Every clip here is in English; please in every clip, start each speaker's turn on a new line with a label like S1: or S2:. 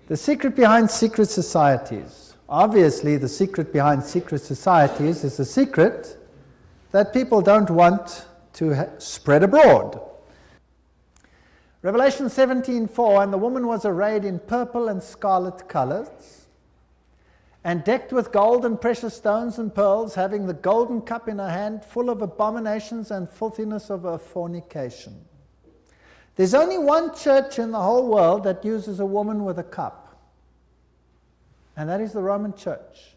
S1: The secret behind secret societies. Obviously, the secret behind secret societies is a secret that people don't want to spread abroad. Revelation 17:4, and the woman was arrayed in purple and scarlet colors, and decked with gold and precious stones and pearls, having the golden cup in her hand, full of abominations and filthiness of her fornication. There's only one church in the whole world that uses a woman with a cup, and that is the Roman Church.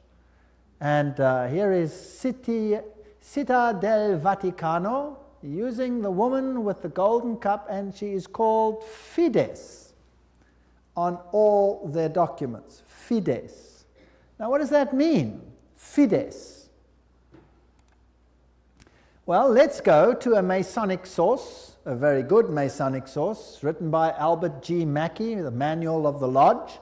S1: And here is Città del Vaticano, using the woman with the golden cup, and she is called Fides on all their documents. Fides. Now, what does that mean? Fides. Well, let's go to a Masonic source, a very good Masonic source, written by Albert G. Mackey, the Manual of the Lodge.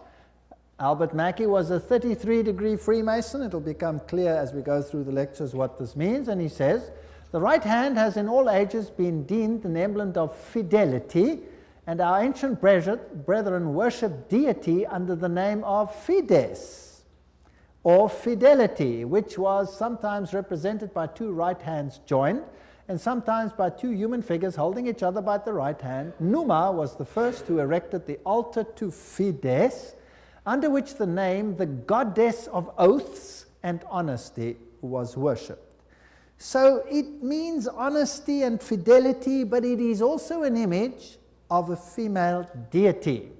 S1: Albert Mackey was a 33-degree Freemason. It'll become clear as we go through the lectures what this means. And he says, the right hand has in all ages been deemed an emblem of fidelity, and our ancient brethren worship deity under the name of Fides, or fidelity, which was sometimes represented by two right hands joined, and sometimes by two human figures holding each other by the right hand. Numa was the first who erected the altar to Fides, under which the name, the goddess of oaths and honesty, was worshipped. So it means honesty and fidelity, but it is also an image of a female deity.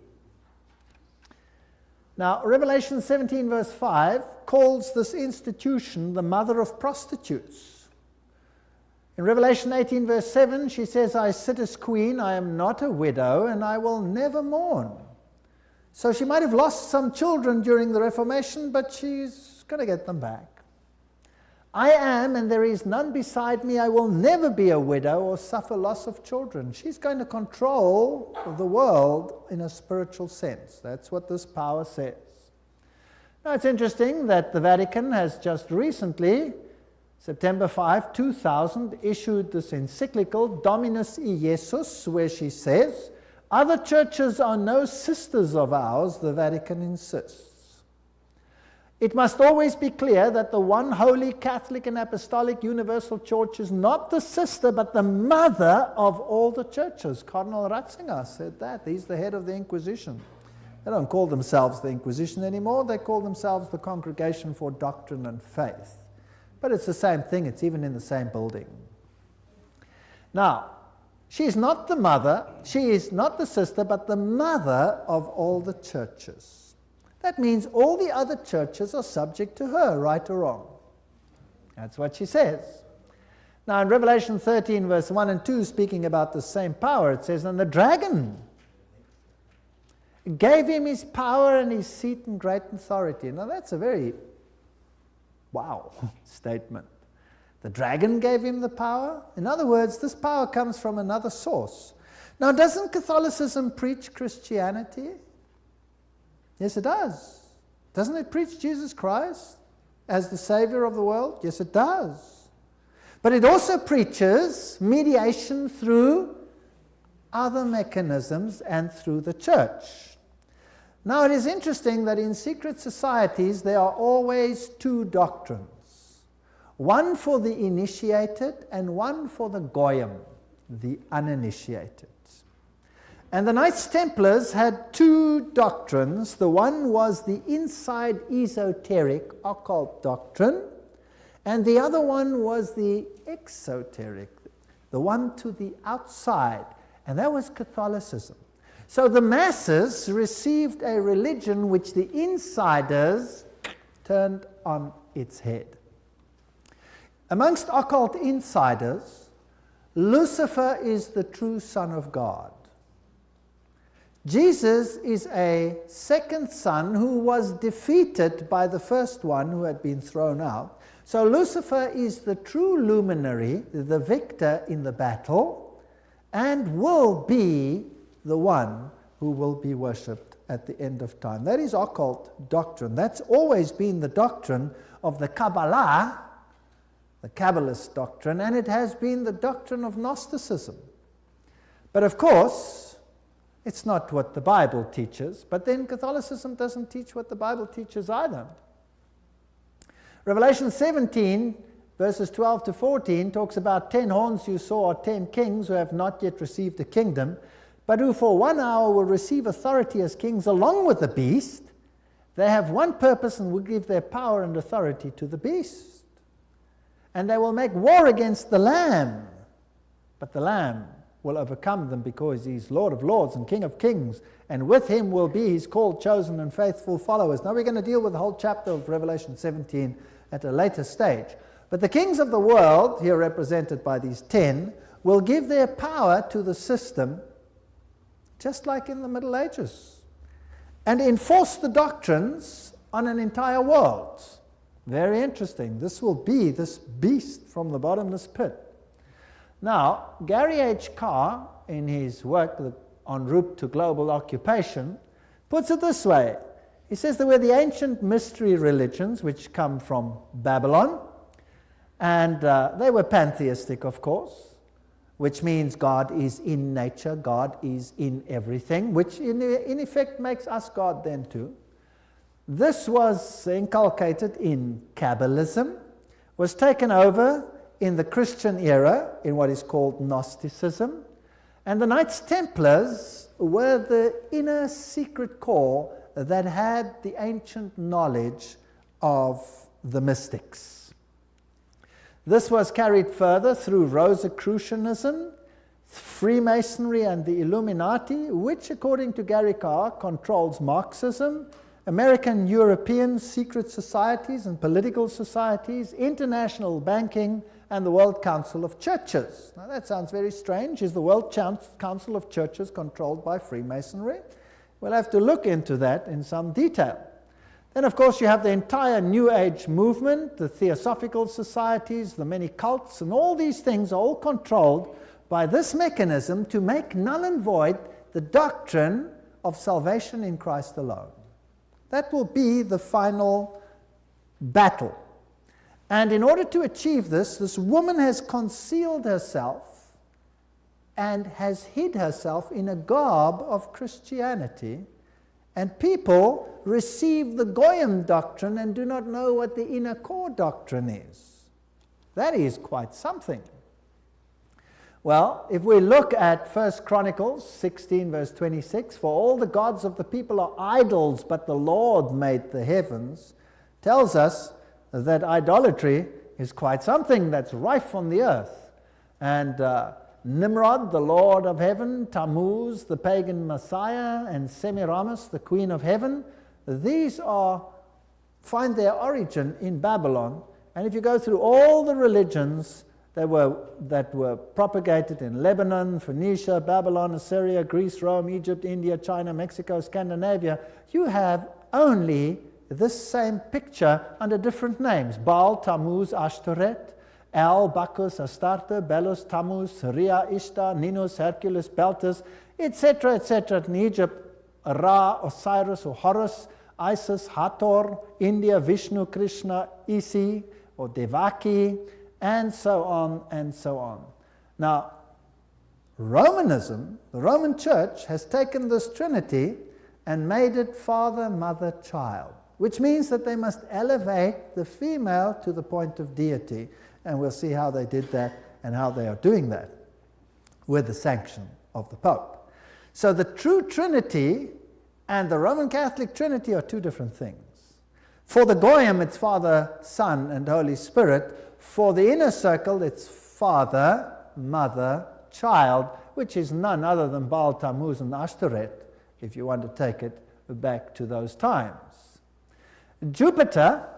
S1: Now, Revelation 17 verse 5 calls this institution the mother of prostitutes. In Revelation 18 verse 7, she says, I sit as queen, I am not a widow, and I will never mourn. So she might have lost some children during the Reformation, but she's going to get them back. I am, and there is none beside me. I will never be a widow or suffer loss of children. She's going to control the world in a spiritual sense. That's what this power says. Now, it's interesting that the Vatican has just recently, September 5, 2000, issued this encyclical, Dominus Iesus, where she says, other churches are no sisters of ours, the Vatican insists. It must always be clear that the one holy Catholic and Apostolic Universal Church is not the sister, but the mother of all the churches. Cardinal Ratzinger said that. He's the head of the Inquisition. They don't call themselves the Inquisition anymore. They call themselves the Congregation for Doctrine and Faith. But it's the same thing. It's even in the same building. Now, she is not the mother, she is not the sister, but the mother of all the churches. That means all the other churches are subject to her, right or wrong. That's what she says. Now in Revelation 13 verse 1 and 2, speaking about the same power, it says, and the dragon gave him his power and his seat and great authority. Now that's a very wow statement. The dragon gave him the power. In other words, this power comes from another source. Now, doesn't Catholicism preach Christianity? Yes, it does. Doesn't it preach Jesus Christ as the Savior of the world? Yes, it does. But it also preaches mediation through other mechanisms and through the church. Now, it is interesting that in secret societies there are always two doctrines. One for the initiated and one for the goyim, the uninitiated. And the Knights Templars had two doctrines. The one was the inside esoteric occult doctrine, and the other one was the exoteric, the one to the outside, and that was Catholicism. So the masses received a religion which the insiders turned on its head. Amongst occult insiders, Lucifer is the true Son of God. Jesus is a second son who was defeated by the first one who had been thrown out. So Lucifer is the true luminary, the victor in the battle, and will be the one who will be worshipped at the end of time. That is occult doctrine. That's always been the doctrine of the Kabbalah, the Kabbalist doctrine, and it has been the doctrine of Gnosticism. But of course, It's not what the Bible teaches, but then Catholicism doesn't teach what the Bible teaches either. Revelation 17, verses 12 to 14, talks about 10 horns you saw are 10 kings who have not yet received a kingdom, but who for 1 hour will receive authority as kings along with the beast. They have one purpose and will give their power and authority to the beast. And they will make war against the Lamb, but the Lamb will overcome them because he's Lord of lords and King of kings, and with him will be his called, chosen, and faithful followers. Now we're going to deal with the whole chapter of Revelation 17 at a later stage. But the kings of the world, here represented by these 10, will give their power to the system, just like in the Middle Ages, and enforce the doctrines on an entire world. Very interesting. This will be this beast from the bottomless pit. Now, Gary H. Carr, in his work En route to global occupation, puts it this way. He says there were the ancient mystery religions which come from Babylon, and they were pantheistic, of course, which means God is in nature, God is in everything, which in effect makes us God then too. This was inculcated in Kabbalism, was taken over in the Christian era in what is called Gnosticism, and the Knights Templars were the inner secret core that had the ancient knowledge of the mystics. This was carried further through Rosicrucianism, Freemasonry, and the Illuminati, which, according to Gary Carr, controls Marxism, American European secret societies and political societies, international banking, and the World Council of Churches. Now that sounds very strange. Is the World Council of Churches controlled by Freemasonry? We'll have to look into that in some detail. Then, of course, you have the entire New Age movement, the Theosophical societies, the many cults, and all these things are all controlled by this mechanism to make null and void the doctrine of salvation in Christ alone. That will be the final battle. And in order to achieve this, this woman has concealed herself and has hid herself in a garb of Christianity, and people receive the Goyim doctrine and do not know what the inner core doctrine is. That is quite something. Well, if we look at 1 Chronicles 16, verse 26, for all the gods of the people are idols, but the Lord made the heavens, tells us that idolatry is quite something that's rife on the earth. And Nimrod, the Lord of heaven, Tammuz, the pagan Messiah, and Semiramis, the Queen of heaven, these find their origin in Babylon. And if you go through all the religions that were propagated in Lebanon, Phoenicia, Babylon, Assyria, Greece, Rome, Egypt, India, China, Mexico, Scandinavia, you have only this same picture under different names: Baal, Tammuz, Ashtoreth, El, Bacchus, Astarte, Belus, Tammuz, Rhea, Ishtar, Ninus, Hercules, Beltis, etc., etc. In Egypt, Ra, Osiris or Horus, Isis, Hathor, India, Vishnu, Krishna, Isi or Devaki, and so on and so on. Now, Romanism, the Roman Church, has taken this Trinity and made it Father, Mother, Child, which means that they must elevate the female to the point of deity. And we'll see how they did that and how they are doing that with the sanction of the Pope. So the true Trinity and the Roman Catholic Trinity are two different things. For the Goyim, it's Father, Son, and Holy Spirit. For the inner circle, it's Father, Mother, Child, which is none other than Baal, Tammuz, and Ashtoreth, if you want to take it back to those times. Jupiter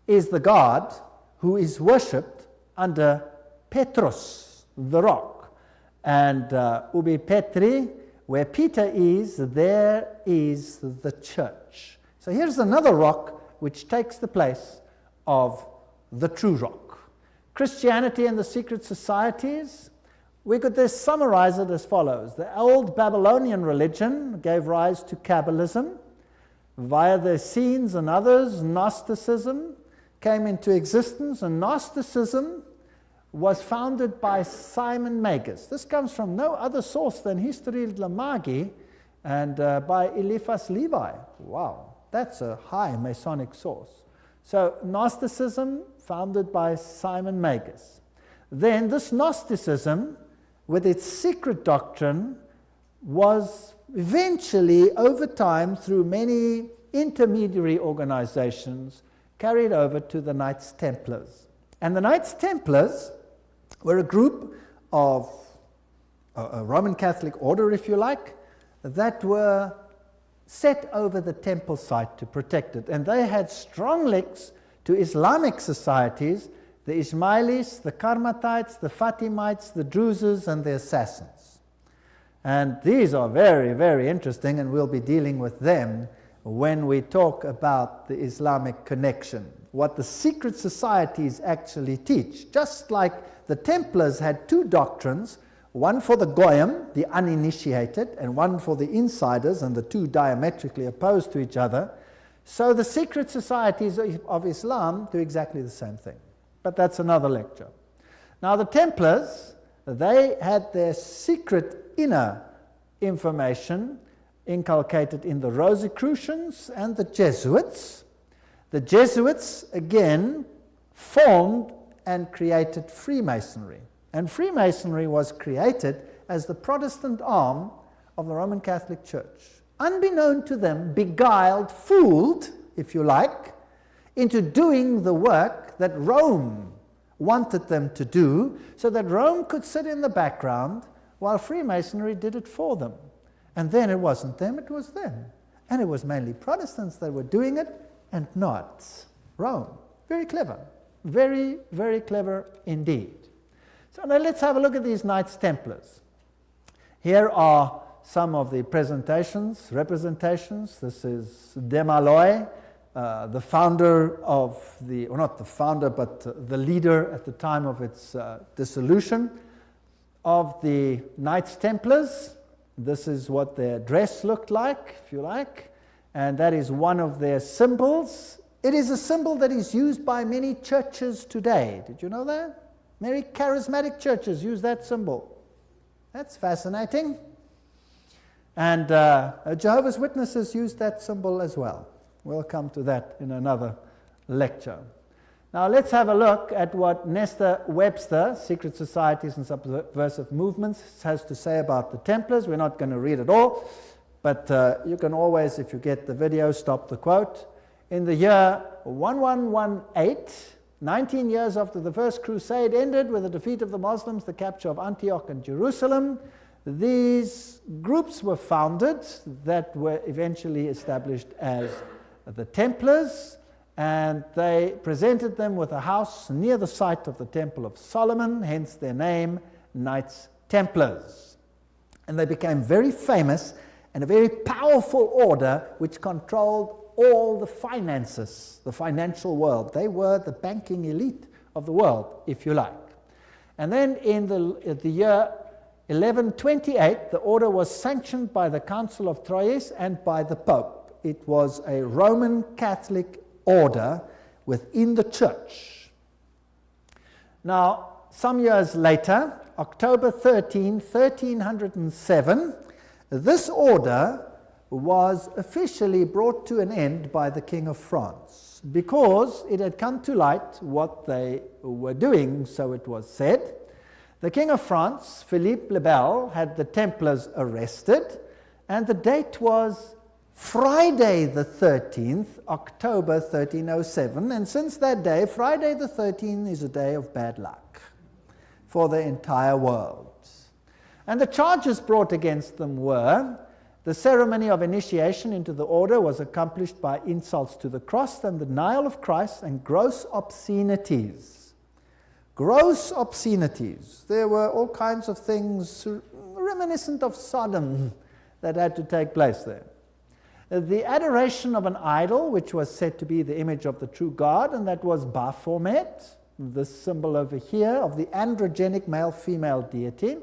S1: is the god who is worshipped under Petrus, the rock. And Ubi Petri, where Peter is, there is the church. So here's another rock which takes the place of the true rock. Christianity and the secret societies, we could just summarize it as follows. The old Babylonian religion gave rise to Kabbalism. Via the Essenes and others, Gnosticism came into existence, and Gnosticism was founded by Simon Magus. This comes from no other source than History de la Magie and by Eliphas Levi. Wow, that's a high Masonic source. So Gnosticism, founded by Simon Magus. Then this Gnosticism, with its secret doctrine, was eventually, over time, through many intermediary organizations, carried over to the Knights Templars. And the Knights Templars were a group of a Roman Catholic order, if you like, that were set over the temple site to protect it. And they had strong links to Islamic societies, the Ismailis, the Karmatites, the Fatimites, the Druzes, and the Assassins. And these are very, very interesting, and we'll be dealing with them when we talk about the Islamic connection, what the secret societies actually teach. Just like the Templars had two doctrines, one for the Goyim, the uninitiated, and one for the insiders, and the two diametrically opposed to each other, so the secret societies of Islam do exactly the same thing. But that's another lecture. Now the Templars, they had their secret inner information inculcated in the Rosicrucians and the Jesuits. The Jesuits, again, formed and created Freemasonry. And Freemasonry was created as the Protestant arm of the Roman Catholic Church. Unbeknown to them, beguiled, fooled, if you like, into doing the work that Rome wanted them to do, so that Rome could sit in the background while Freemasonry did it for them. And then it wasn't them, it was them. And it was mainly Protestants that were doing it, and not Rome. Very clever. Very, very clever indeed. So now let's have a look at these Knights Templars. Here are some of the representations. This is Desmaloy, the founder of the, or not the founder, but the leader at the time of its dissolution of the Knights Templars. This is what their dress looked like, if you like, and that is one of their symbols. It is a symbol that is used by many churches today. Did you know that? Many charismatic churches use that symbol. That's fascinating. And Jehovah's Witnesses use that symbol as well. We'll come to that in another lecture. Now let's have a look at what Nestor Webster, Secret Societies and Subversive Movements, has to say about the Templars. We're not going to read it all, but you can always, if you get the video, stop the quote. In the year 1118, 19 years after the First Crusade ended with the defeat of the Muslims, the capture of Antioch and Jerusalem, these groups were founded that were eventually established as the Templars, and they presented them with a house near the site of the Temple of Solomon, hence their name, Knights Templars. And they became very famous and a very powerful order which controlled all the finances, the financial world. They were the banking elite of the world, if you like. And then in the year 1128, the order was sanctioned by the Council of Troyes and by the Pope. It was a Roman Catholic order within the church. Now, some years later, October 13, 1307, this order was officially brought to an end by the King of France because it had come to light what they were doing, so it was said. The King of France, Philippe le Bel, had the Templars arrested, and the date was Friday the 13th, October 1307, and since that day, Friday the 13th is a day of bad luck for the entire world. And the charges brought against them were: the ceremony of initiation into the order was accomplished by insults to the cross and the denial of Christ and gross obscenities. Gross obscenities. There were all kinds of things reminiscent of Sodom that had to take place there. The adoration of an idol, which was said to be the image of the true God, and that was Baphomet, this symbol over here of the androgenic male-female deity.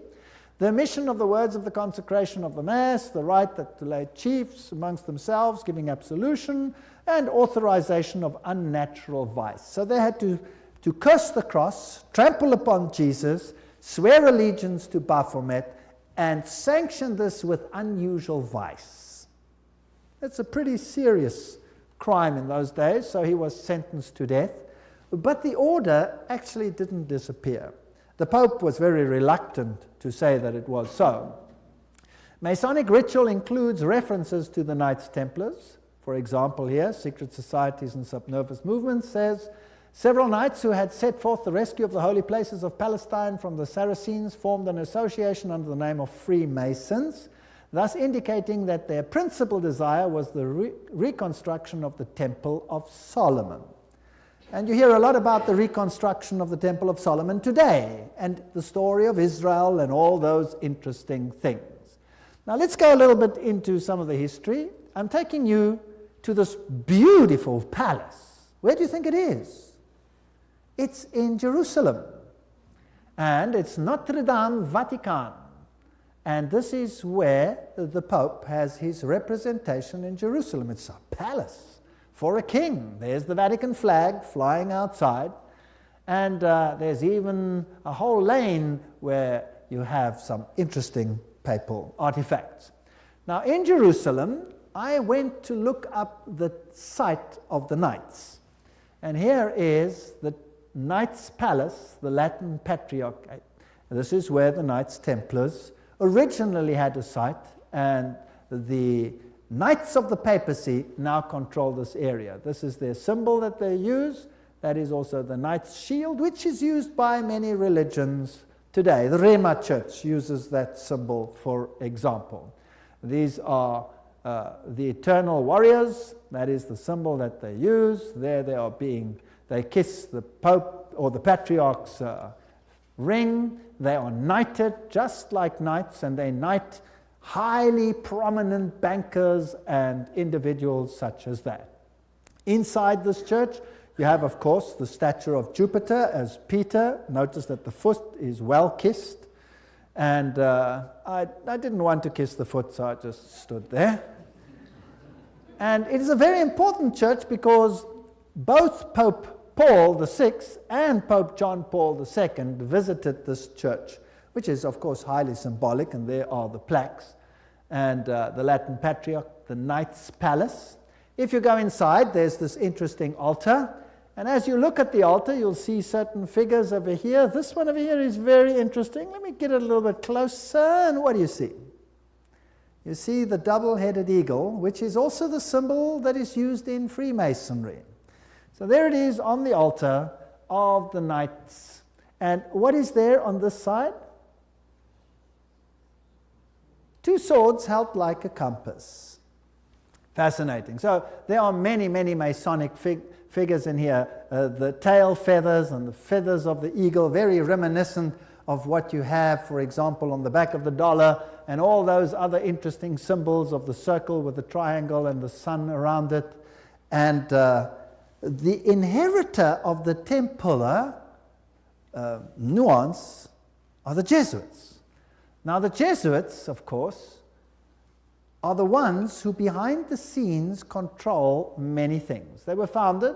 S1: The omission of the words of the consecration of the Mass, the right that the lay chiefs amongst themselves giving absolution, and authorization of unnatural vice. So they had to to curse the cross, trample upon Jesus, swear allegiance to Baphomet, and sanction this with unusual vice. That's a pretty serious crime in those days, so he was sentenced to death. But the order actually didn't disappear. The Pope was very reluctant to say that it was so. Masonic ritual includes references to the Knights Templars. For example, here, Secret Societies and Subnervous Movements says, several knights who had set forth the rescue of the holy places of Palestine from the Saracens formed an association under the name of Freemasons, thus indicating that their principal desire was the reconstruction of the Temple of Solomon. And you hear a lot about the reconstruction of the Temple of Solomon today, and the story of Israel and all those interesting things. Now let's go a little bit into some of the history. I'm taking you to this beautiful palace. Where do you think it is? It's in Jerusalem. And it's Notre Dame Vatican. And this is where the Pope has his representation in Jerusalem. It's a palace for a king. There's the Vatican flag flying outside. And there's even a whole lane where you have some interesting papal artifacts. Now in Jerusalem, I went to look up the site of the Knights. And here is the Knights Palace, the Latin Patriarchate. This is where the Knights Templars originally had a site, and the Knights of the Papacy now control this area. This is their symbol that they use. That is also the Knight's shield, which is used by many religions today. The Rema Church uses that symbol, for example. These are the eternal warriors. That is the symbol that they use. There they are they kiss the Pope or the Patriarch's ring. They are knighted just like knights, and they knight highly prominent bankers and individuals such as that. Inside this church, you have, of course, the statue of Jupiter as Peter. Notice that the foot is well kissed. And I didn't want to kiss the foot, so I just stood there. And it is a very important church because both Pope Paul VI and Pope John Paul II visited this church, which is, of course, highly symbolic, and there are the plaques. And the Latin Patriarch, the Knights Palace. If you go inside, there's this interesting altar. And as you look at the altar, you'll see certain figures over here. This one over here is very interesting. Let me get it a little bit closer. And what do you see? You see the double-headed eagle, which is also the symbol that is used in Freemasonry. So there it is on the altar of the Knights. And what is there on this side? Two swords held like a compass. Fascinating. So there are many, many Masonic figures in here. The tail feathers and the feathers of the eagle, very reminiscent of what you have, for example, on the back of the dollar, and all those other interesting symbols of the circle with the triangle and the sun around it. And the inheritor of the Templar nuance are the Jesuits. Now the Jesuits, of course, are the ones who behind the scenes control many things. They were founded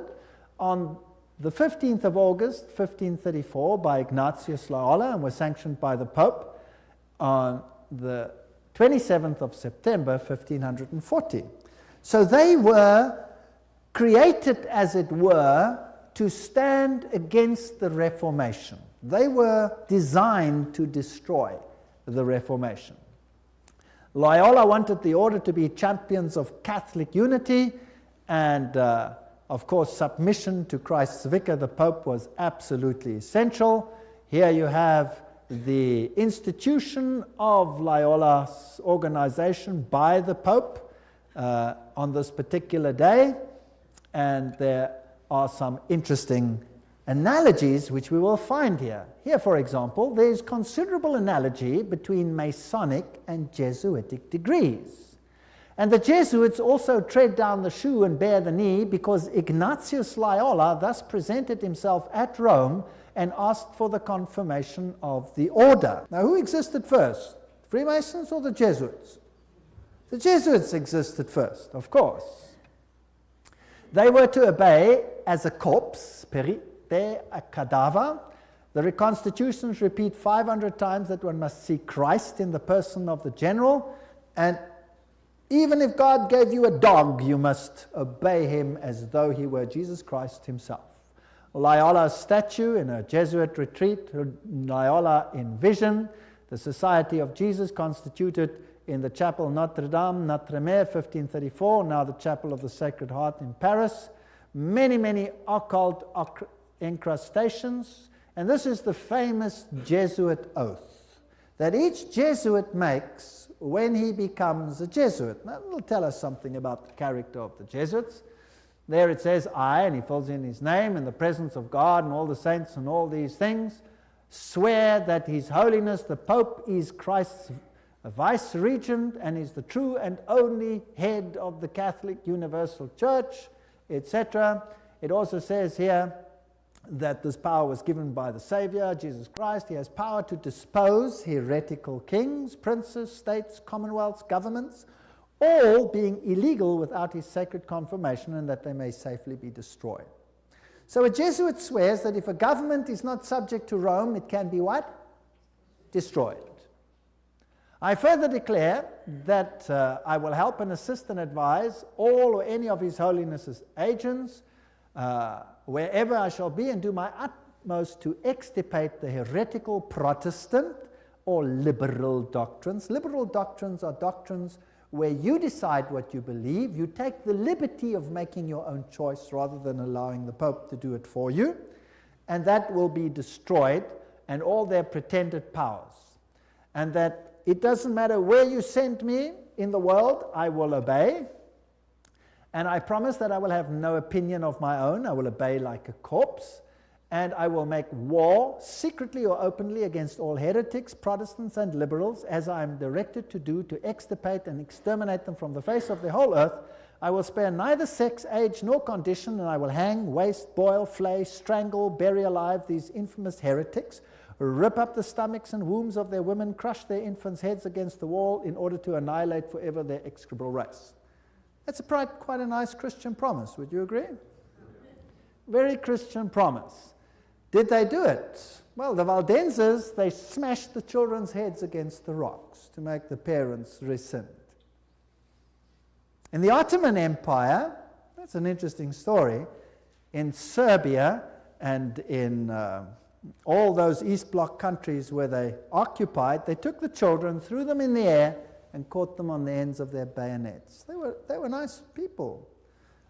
S1: on the 15th of August, 1534 by Ignatius Loyola and were sanctioned by the Pope on the 27th of September, 1540. So they were created, as it were, to stand against the Reformation. They were designed to destroy the Reformation. Loyola wanted the order to be champions of Catholic unity, and of course submission to Christ's vicar, the Pope, was absolutely essential. Here you have the institution of Loyola's organization by the Pope on this particular day, and there are some interesting analogies which we will find here. Here, for example, there is considerable analogy between Masonic and Jesuitic degrees. And the Jesuits also tread down the shoe and bear the knee because Ignatius Loyola thus presented himself at Rome and asked for the confirmation of the order. Now, who existed first? Freemasons or the Jesuits? The Jesuits existed first, of course. They were to obey as a corps, there a cadaver. The reconstitutions repeat 500 times that one must see Christ in the person of the general, and even if God gave you a dog, you must obey him as though he were Jesus Christ himself. Loyola's statue in a Jesuit retreat, Loyola in vision, the Society of Jesus constituted in the Chapel Notre Dame, Notre-Dame, 1534, now the Chapel of the Sacred Heart in Paris. Many, many occult incrustations, and this is the famous Jesuit oath that each Jesuit makes when he becomes a Jesuit. That will tell us something about the character of the Jesuits. There it says, I, and he fills in his name, in the presence of God and all the saints and all these things, swear that His Holiness the Pope is Christ's vice-regent and is the true and only head of the Catholic Universal Church, etc. It also says here that this power was given by the Savior, Jesus Christ. He has power to dispose heretical kings, princes, states, commonwealths, governments, all being illegal without his sacred confirmation, and that they may safely be destroyed. So a Jesuit swears that if a government is not subject to Rome, it can be what? Destroyed. I further declare that I will help and assist and advise all or any of His Holiness's agents wherever I shall be, and do my utmost to extirpate the heretical Protestant or liberal doctrines. Liberal doctrines are doctrines where you decide what you believe. You take the liberty of making your own choice rather than allowing the Pope to do it for you, and that will be destroyed, and all their pretended powers. And that it doesn't matter where you send me in the world, I will obey. And I promise that I will have no opinion of my own. I will obey like a corpse. And I will make war, secretly or openly, against all heretics, Protestants, and liberals, as I am directed to do, to extirpate and exterminate them from the face of the whole earth. I will spare neither sex, age, nor condition, and I will hang, waste, boil, flay, strangle, bury alive these infamous heretics, rip up the stomachs and wombs of their women, crush their infants' heads against the wall in order to annihilate forever their execrable race. That's quite a nice Christian promise, would you agree? Very Christian promise. Did they do it? Well, the Valdenses, they smashed the children's heads against the rocks to make the parents rescind. In the Ottoman Empire, that's an interesting story, in Serbia and in all those East Bloc countries where they occupied, they took the children, threw them in the air, and caught them on the ends of their bayonets. They were nice people.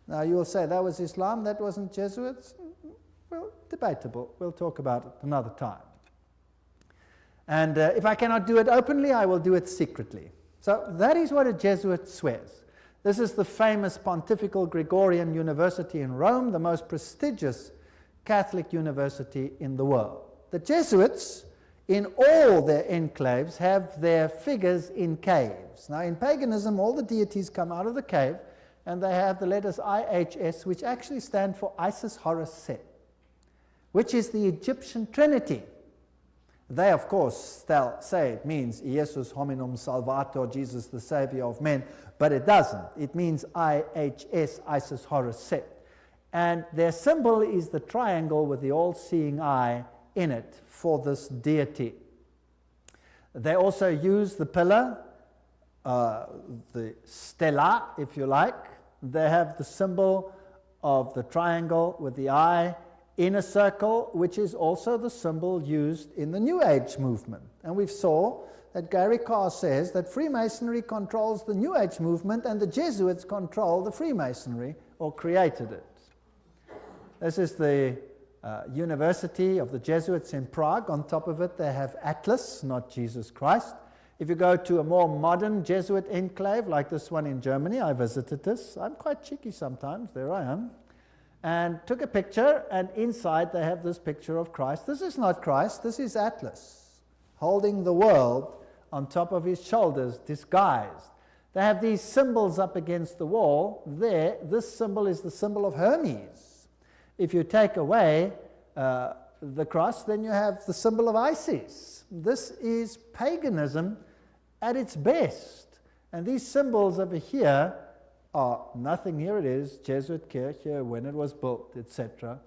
S1: Now you will say, that was Islam, that wasn't Jesuits? Well, debatable. We'll talk about it another time. And if I cannot do it openly, I will do it secretly. So that is what a Jesuit swears. This is the famous Pontifical Gregorian University in Rome, the most prestigious Catholic university in the world. The Jesuits, in all their enclaves, have their figures in caves. Now, in paganism, all the deities come out of the cave, and they have the letters IHS, which actually stand for Isis, Horus, Set, which is the Egyptian Trinity. They, of course, say it means Jesus hominum salvator, Jesus the Savior of men, but it doesn't. It means IHS, Isis, Horus, Set. And their symbol is the triangle with the all-seeing eye in it for this deity. They also use the pillar, the stela, if you like. They have the symbol of the triangle with the eye in a circle, which is also the symbol used in the New Age movement. And we saw that Gary Carr says that Freemasonry controls the New Age movement and the Jesuits control the Freemasonry, or created it. This is the University of the Jesuits in Prague. On top of it, they have Atlas, not Jesus Christ. If you go to a more modern Jesuit enclave, like this one in Germany, I visited this. I'm quite cheeky sometimes. There I am. And took a picture, and inside they have this picture of Christ. This is not Christ. This is Atlas, holding the world on top of his shoulders, disguised. They have these symbols up against the wall. There, this symbol is the symbol of Hermes. If you take away the cross, then you have the symbol of Isis. This is paganism at its best. And these symbols over here are nothing. Here it is, Jesuit Kirche, when it was built, etc.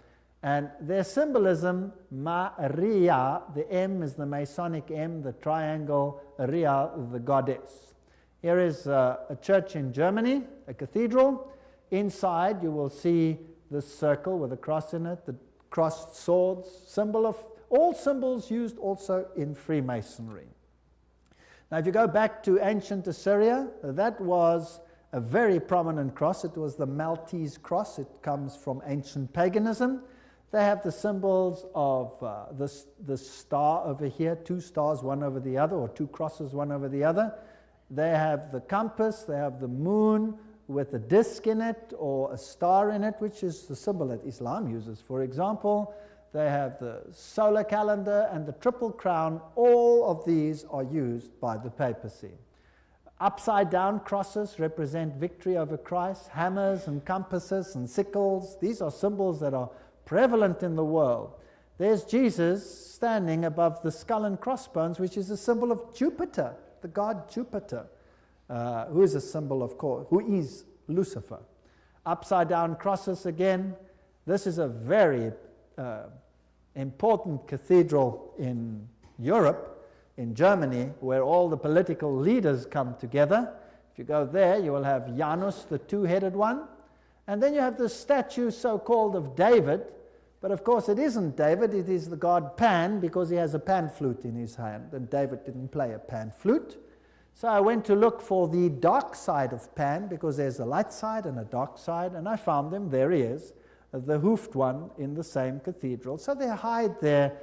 S1: And their symbolism, Maria, the M is the Masonic M, the triangle, Ria, the goddess. Here is a church in Germany, a cathedral. Inside you will see this circle with a cross in it, the crossed swords, symbol of all symbols used also in Freemasonry. Now if you go back to ancient Assyria, that was a very prominent cross. It was the Maltese cross. It comes from ancient paganism. They have the symbols of the star over here, two stars one over the other, or two crosses one over the other. They have the compass, they have the moon with a disc in it or a star in it, which is the symbol that Islam uses, for example. They have the solar calendar and the triple crown. All of these are used by the papacy. Upside down crosses represent victory over Christ. Hammers and compasses and sickles, these are symbols that are prevalent in the world. There's Jesus standing above the skull and crossbones, which is a symbol of Jupiter, the god Jupiter, who is a symbol, of course, who is Lucifer. Upside down crosses again. This is a very important cathedral in Europe, in Germany, where all the political leaders come together. If you go there, you will have Janus, the two-headed one. And then you have the statue so-called of David, but of course it isn't David, it is the god Pan, because he has a pan flute in his hand, and David didn't play a pan flute. So I went to look for the dark side of Pan, because there's a light side and a dark side, and I found him. There he is, the hoofed one in the same cathedral. So they hide their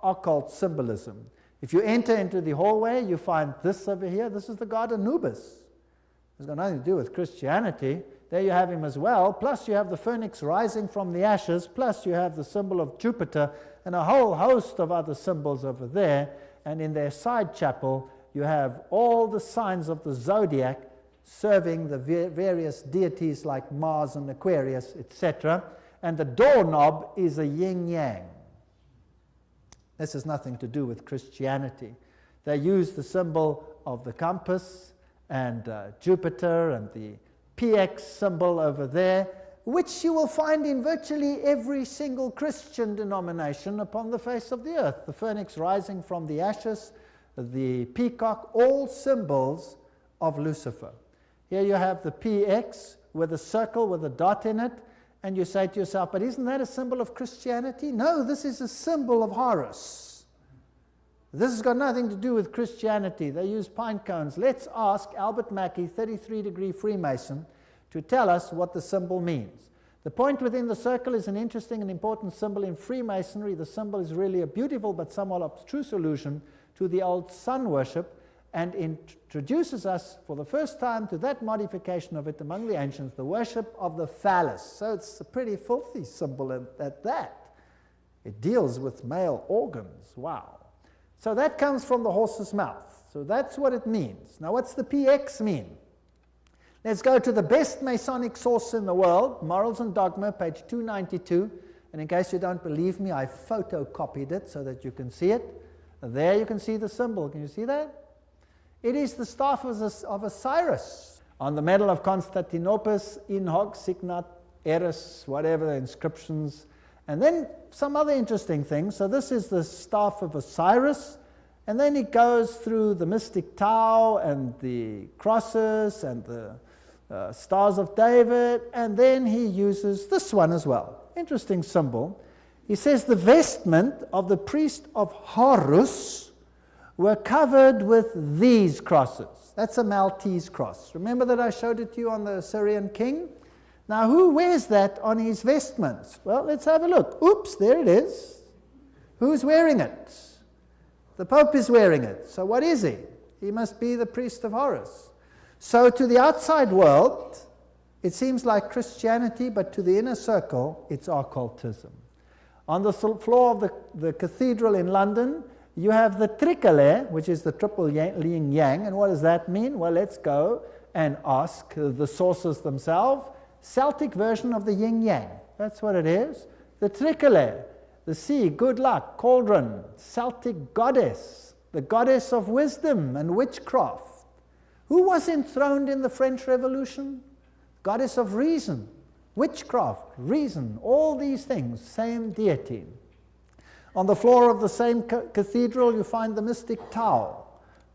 S1: occult symbolism. If you enter into the hallway, you find this over here. This is the god Anubis. It's got nothing to do with Christianity. There you have him as well, plus you have the phoenix rising from the ashes, plus you have the symbol of Jupiter, and a whole host of other symbols over there. And in their side chapel, you have all the signs of the zodiac serving the various deities like Mars and Aquarius, etc. And the doorknob is a yin-yang. This has nothing to do with Christianity. They use the symbol of the compass and Jupiter and the PX symbol over there, which you will find in virtually every single Christian denomination upon the face of the earth. The phoenix rising from the ashes, the peacock, all symbols of Lucifer. Here you have the PX with a circle with a dot in it, and you say to yourself, but isn't that a symbol of Christianity? No, this is a symbol of Horus. This has got nothing to do with Christianity. They use pine cones. Let's ask Albert Mackey, 33-degree Freemason, to tell us what the symbol means. The point within the circle is an interesting and important symbol in Freemasonry. The symbol is really a beautiful but somewhat abstruse allusion to the old sun worship, and introduces us for the first time to that modification of it among the ancients, the worship of the phallus. So it's a pretty filthy symbol at that. It deals with male organs. Wow. So that comes from the horse's mouth. So that's what it means. Now what's the PX mean? Let's go to the best Masonic source in the world, Morals and Dogma, page 292. And in case you don't believe me, I photocopied it so that you can see it. There you can see the symbol. Can you see that? It is the staff of Osiris. On the medal of Constantinople, in hoc signat eris, whatever the inscriptions. And then some other interesting things. So this is the staff of Osiris. And then it goes through the mystic Tau and the crosses and the stars of David. And then he uses this one as well. Interesting symbol. He says the vestment of the priest of Horus were covered with these crosses. That's a Maltese cross. Remember that I showed it to you on the Assyrian king? Now, who wears that on his vestments? Well, let's have a look. Oops, there it is. Who's wearing it? The Pope is wearing it. So what is he? He must be the priest of Horus. So to the outside world, it seems like Christianity, but to the inner circle, it's occultism. On the floor of the cathedral in London, you have the tricolour, which is the triple yin-yang. And what does that mean? Well, let's go and ask the sources themselves. Celtic version of the yin-yang. That's what it is. The tricolour, the sea, good luck, cauldron, Celtic goddess, the goddess of wisdom and witchcraft. Who was enthroned in the French Revolution? Goddess of reason. witchcraft, reason, all these things, same deity. On the floor of the same cathedral, you find the mystic Tau.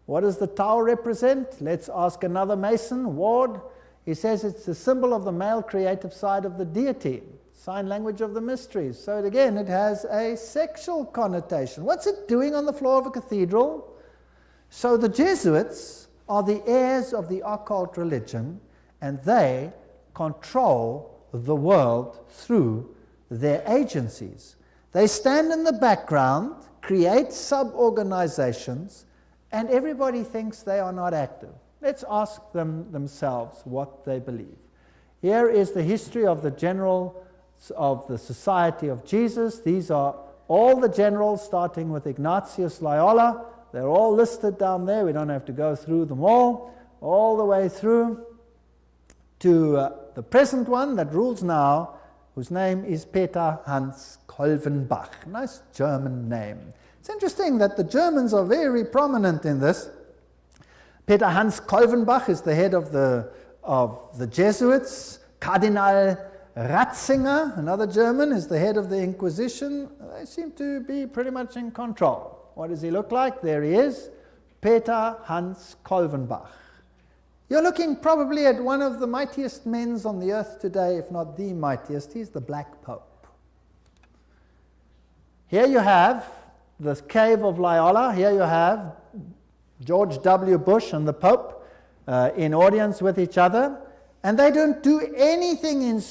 S1: What does the Tau represent? Let's ask another Mason, Ward. He says it's the symbol of the male creative side of the deity, sign language of the mysteries. So again, it has a sexual connotation. What's it doing on the floor of a cathedral? So the Jesuits are the heirs of the occult religion, and they control the world through their agencies. They stand in the background, create sub-organizations, and everybody thinks they are not active. Let's ask them themselves what they believe. Here is the history of the generals of the Society of Jesus. These are all the generals, starting with Ignatius Loyola. They're all listed down there. We don't have to go through them all the way through to the present one that rules now, whose name is Peter Hans Kolvenbach. Nice German name. It's interesting that the Germans are very prominent in this. Peter Hans Kolvenbach is the head of the Jesuits. Cardinal Ratzinger, another German, is the head of the Inquisition. They seem to be pretty much in control. What does he look like? There he is, Peter Hans Kolvenbach. You're looking probably at one of the mightiest men on the earth today, if not the mightiest. He's the Black Pope. Here you have the cave of Loyola. Here you have George W. Bush and the Pope in audience with each other. And they don't do anything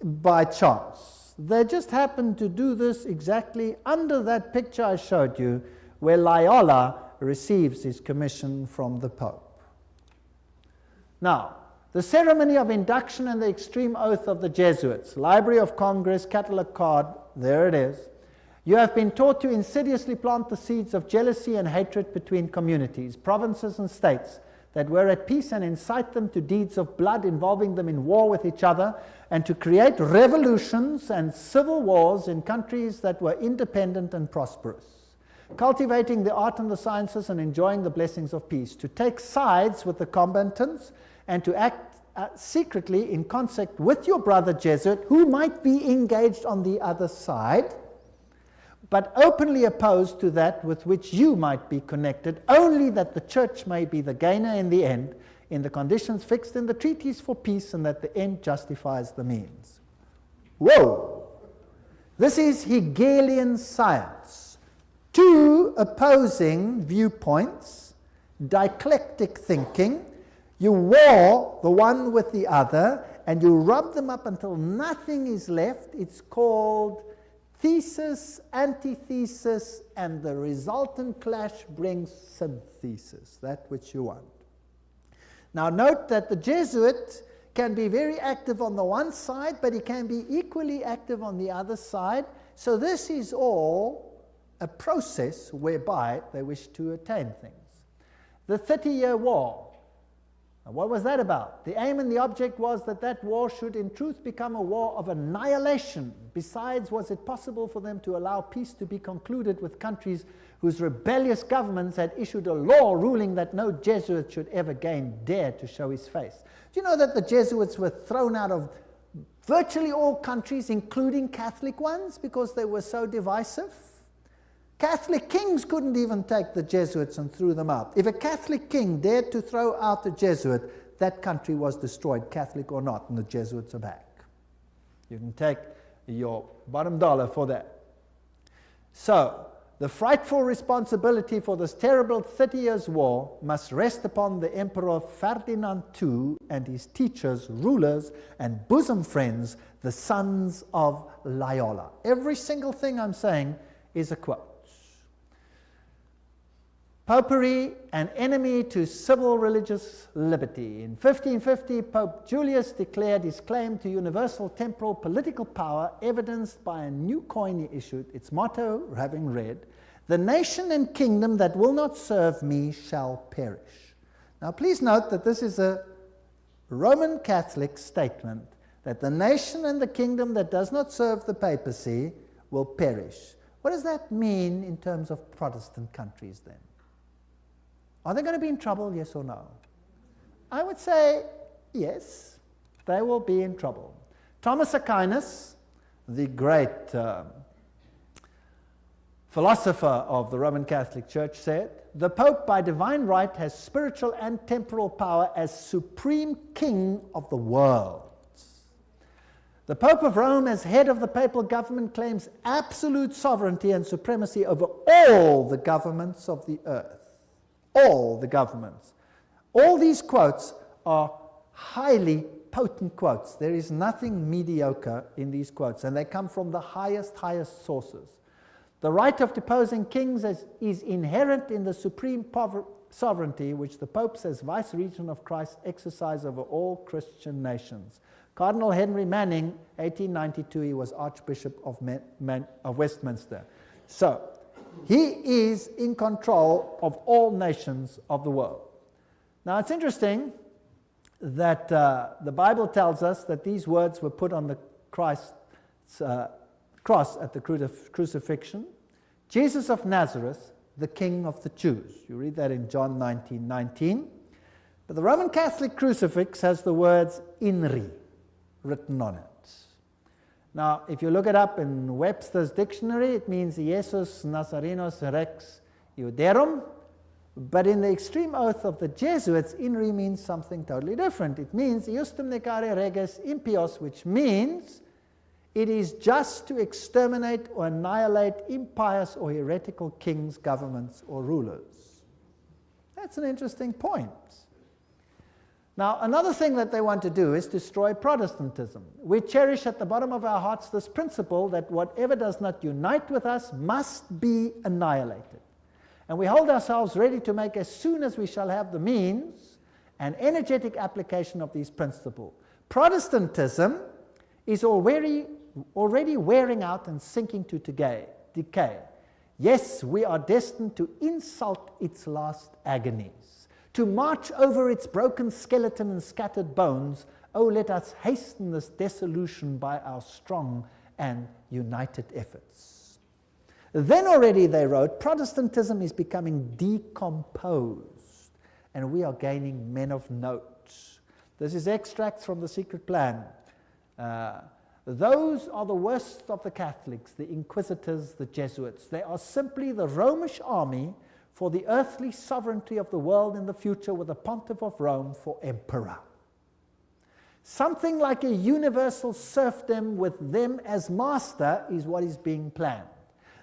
S1: by chance. They just happen to do this exactly under that picture I showed you, where Loyola receives his commission from the Pope. Now, the ceremony of induction and the extreme oath of the Jesuits, Library of Congress, catalog card, there it is. You have been taught to insidiously plant the seeds of jealousy and hatred between communities, provinces and states that were at peace, and incite them to deeds of blood involving them in war with each other, and to create revolutions and civil wars in countries that were independent and prosperous, cultivating the art and the sciences and enjoying the blessings of peace, to take sides with the combatants and to act secretly in concert with your brother Jesuit, who might be engaged on the other side, but openly opposed to that with which you might be connected, only that the church may be the gainer in the end, in the conditions fixed in the treaties for peace, and that the end justifies the means. Whoa! This is Hegelian science. Two opposing viewpoints, dialectic thinking. You war the one with the other, and you rub them up until nothing is left. It's called thesis, antithesis, and the resultant clash brings synthesis, that which you want. Now note that the Jesuit can be very active on the one side, but he can be equally active on the other side. So this is all a process whereby they wish to attain things. The 30-year War. Now, what was that about? The aim and the object was that that war should in truth become a war of annihilation. Besides, was it possible for them to allow peace to be concluded with countries whose rebellious governments had issued a law ruling that no Jesuit should ever again dare to show his face? Do you know that the Jesuits were thrown out of virtually all countries, including Catholic ones, because they were so divisive? Catholic kings couldn't even take the Jesuits and threw them out. If a Catholic king dared to throw out a Jesuit, that country was destroyed, Catholic or not, and the Jesuits are back. You can take your bottom dollar for that. So, the frightful responsibility for this terrible 30 Years' War must rest upon the Emperor Ferdinand II and his teachers, rulers, and bosom friends, the sons of Loyola. Every single thing I'm saying is a quote. Popery, an enemy to civil religious liberty. In 1550, Pope Julius declared his claim to universal temporal political power, evidenced by a new coin he issued, its motto having read, "The nation and kingdom that will not serve me shall perish." Now please note that this is a Roman Catholic statement, that the nation and the kingdom that does not serve the papacy will perish. What does that mean in terms of Protestant countries then? Are they going to be in trouble, yes or no? I would say yes, they will be in trouble. Thomas Aquinas, the great philosopher of the Roman Catholic Church, said, "The Pope by divine right has spiritual and temporal power as supreme king of the world. The Pope of Rome, as head of the papal government, claims absolute sovereignty and supremacy over all the governments of the earth." All the governments. All these quotes are highly potent quotes. There is nothing mediocre in these quotes, and they come from the highest sources. The right of deposing kings is inherent in the supreme sovereignty which the popes as vice-regent of Christ exercise over all Christian nations. Cardinal Henry Manning, 1892, he was Archbishop of Westminster. So, he is in control of all nations of the world. Now, it's interesting that the Bible tells us that these words were put on the Christ's cross at the crucifixion. Jesus of Nazareth, the King of the Jews. You read that in John 19:19. But the Roman Catholic crucifix has the words "INRI" written on it. Now, if you look it up in Webster's dictionary, it means Jesus Nazarenos Rex Iuderum. But in the extreme oath of the Jesuits, "INRI" means something totally different. It means "Iustum necare reges impios," which means it is just to exterminate or annihilate impious or heretical kings, governments, or rulers. That's an interesting point. Now, another thing that they want to do is destroy Protestantism. We cherish at the bottom of our hearts this principle that whatever does not unite with us must be annihilated. And we hold ourselves ready to make, as soon as we shall have the means, an energetic application of these principles. Protestantism is already wearing out and sinking to decay. Yes, we are destined to insult its last agonies, to march over its broken skeleton and scattered bones. Oh, let us hasten this dissolution by our strong and united efforts. Then already, they wrote, Protestantism is becoming decomposed, and we are gaining men of note. This is extracts from The Secret Plan. Those are the worst of the Catholics, the Inquisitors, the Jesuits. They are simply the Romish army for the earthly sovereignty of the world in the future, with the Pontiff of Rome for emperor. Something like a universal serfdom with them as master is what is being planned.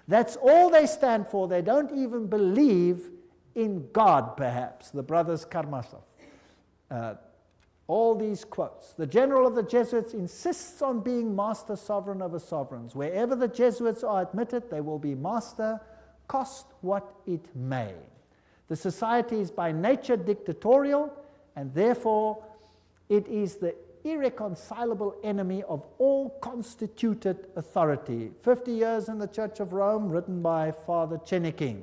S1: That's all they stand for. They don't even believe in God, perhaps, the brothers Karamazov. All these quotes. The general of the Jesuits insists on being master sovereign over sovereigns. Wherever the Jesuits are admitted, they will be master, cost what it may. The society is by nature dictatorial, and therefore it is the irreconcilable enemy of all constituted authority. 50 Years in the Church of Rome, written by Father Chenikin.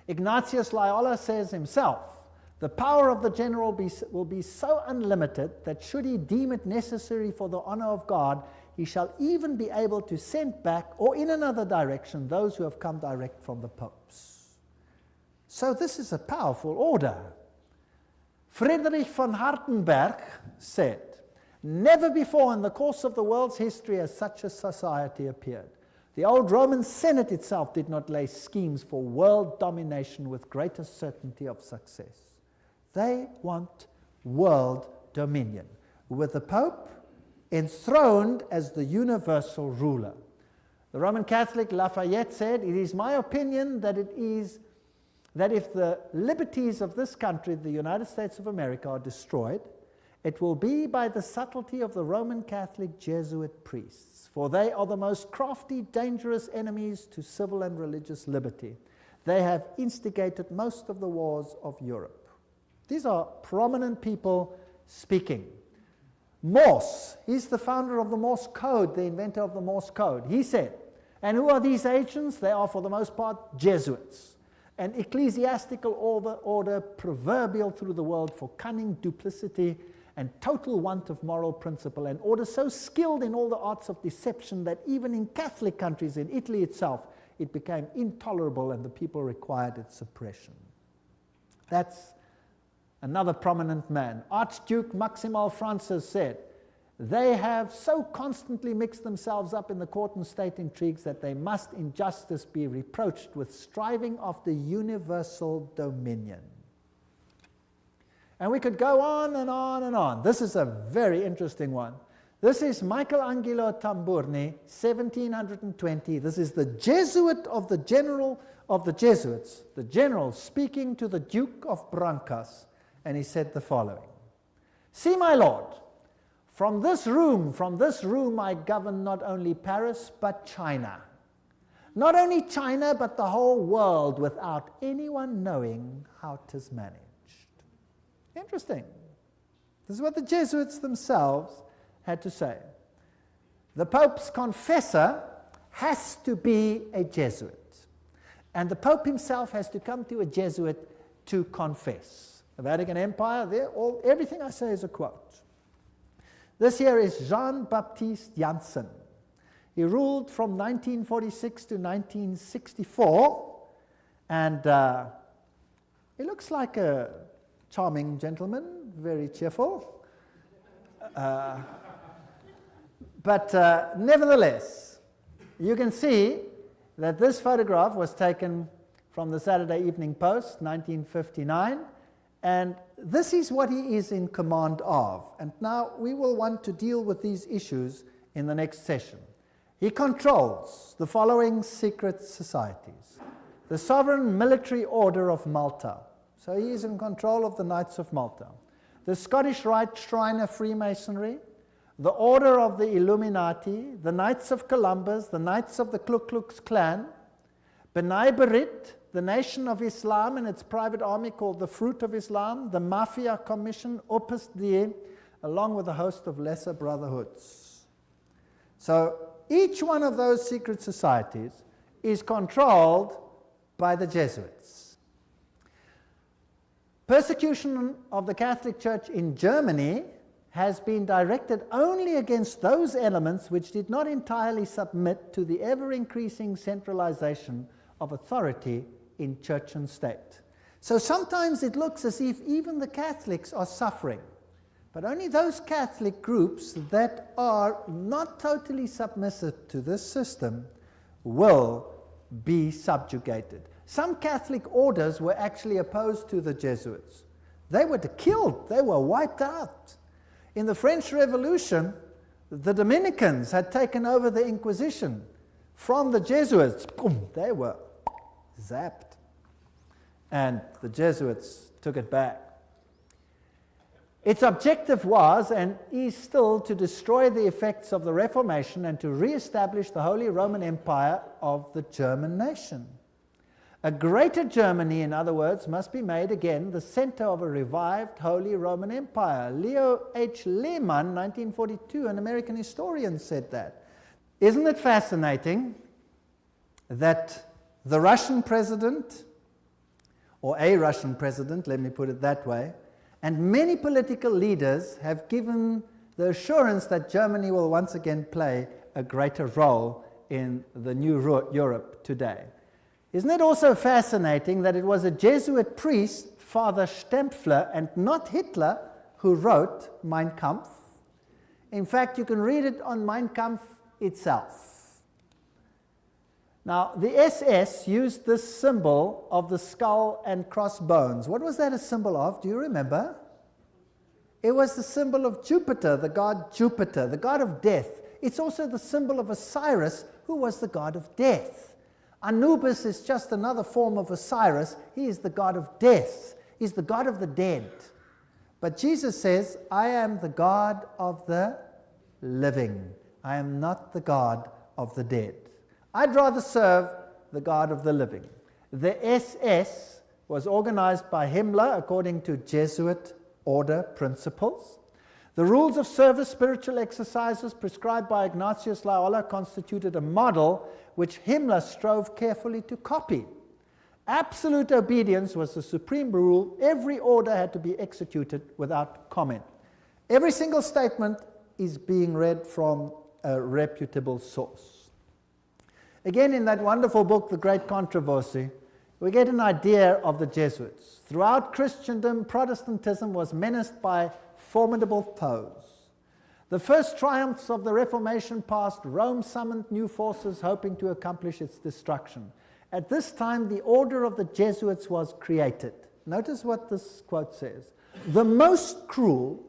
S1: Ignatius Loyola says himself, the power of the general will be so unlimited that should he deem it necessary for the honor of God, he shall even be able to send back, or in another direction, those who have come direct from the popes. So this is a powerful order. Friedrich von Hartenberg said, never before in the course of the world's history has such a society appeared. The old Roman Senate itself did not lay schemes for world domination with greater certainty of success. They want world dominion, with the Pope enthroned as the universal ruler. The Roman Catholic Lafayette said, it is my opinion that if the liberties of this country, the United States of America, are destroyed, it will be by the subtlety of the Roman Catholic Jesuit priests, for they are the most crafty, dangerous enemies to civil and religious liberty. They have instigated most of the wars of Europe. These are prominent people speaking. Morse, he's the founder of the Morse Code, the inventor of the Morse Code. He said, and who are these agents? They are for the most part Jesuits, an ecclesiastical order proverbial through the world for cunning, duplicity, and total want of moral principle, an order so skilled in all the arts of deception that even in Catholic countries, in Italy itself, it became intolerable and the people required its suppression. That's another prominent man. Archduke Maximal Francis said, They have so constantly mixed themselves up in the court and state intrigues that they must in justice be reproached with striving after universal dominion. And we could go on and on and on. This is a very interesting one. This is Michelangelo Tamburni, 1720. This is the Jesuit of the general of the Jesuits, the general speaking to the Duke of Brancas, and he said the following: "See, my lord, from this room I govern not only Paris but China. Not only China but the whole world without anyone knowing how 'tis managed." Interesting. This is what the Jesuits themselves had to say. The Pope's confessor has to be a Jesuit. And the Pope himself has to come to a Jesuit to confess. The Vatican Empire, everything I say is a quote. This here is Jean-Baptiste Janssen. He ruled from 1946 to 1964, and he looks like a charming gentleman, very cheerful. But nevertheless, you can see that this photograph was taken from the Saturday Evening Post, 1959, and this is what he is in command of. And now we will want to deal with these issues in the next session. He controls the following secret societies: the Sovereign Military Order of Malta, so he is in control of the Knights of Malta; the Scottish Rite Shrine of Freemasonry; the Order of the Illuminati; the Knights of Columbus; the Knights of the Ku Klux Klan; B'nai B'rith, the Nation of Islam and its private army called the Fruit of Islam; the Mafia Commission, Opus Dei, along with a host of lesser brotherhoods. So each one of those secret societies is controlled by the Jesuits. Persecution of the Catholic Church in Germany has been directed only against those elements which did not entirely submit to the ever-increasing centralization of authority in church and state. So sometimes it looks as if even the Catholics are suffering, but only those Catholic groups that are not totally submissive to this system will be subjugated. Some Catholic orders were actually opposed to the Jesuits. They were killed, they were wiped out. In the French Revolution, the Dominicans had taken over the Inquisition from the Jesuits. Boom, they were zapped. And the Jesuits took it back. Its objective was, and is still, to destroy the effects of the Reformation and to re-establish the Holy Roman Empire of the German nation. A greater Germany, in other words, must be made again the center of a revived Holy Roman Empire. Leo H. Lehman, 1942, an American historian, said that. Isn't it fascinating that the Russian president, or a Russian president, let me put it that way, and many political leaders have given the assurance that Germany will once again play a greater role in the new Europe today? Isn't it also fascinating that it was a Jesuit priest, Father Stempfler, and not Hitler, who wrote Mein Kampf? In fact, you can read it on Mein Kampf itself. Now, the SS used this symbol of the skull and crossbones. What was that a symbol of? Do you remember? It was the symbol of Jupiter, the god Jupiter, the god of death. It's also the symbol of Osiris, who was the god of death. Anubis is just another form of Osiris. He is the god of death. He's the god of the dead. But Jesus says, I am the God of the living. I am not the God of the dead. I'd rather serve the God of the living. The SS was organized by Himmler according to Jesuit order principles. The rules of service, spiritual exercises prescribed by Ignatius Loyola constituted a model which Himmler strove carefully to copy. Absolute obedience was the supreme rule. Every order had to be executed without comment. Every single statement is being read from a reputable source. Again, in that wonderful book, The Great Controversy, we get an idea of the Jesuits. Throughout Christendom, Protestantism was menaced by formidable foes. The first triumphs of the Reformation passed, Rome summoned new forces hoping to accomplish its destruction. At this time, the order of the Jesuits was created. Notice what this quote says. The most cruel,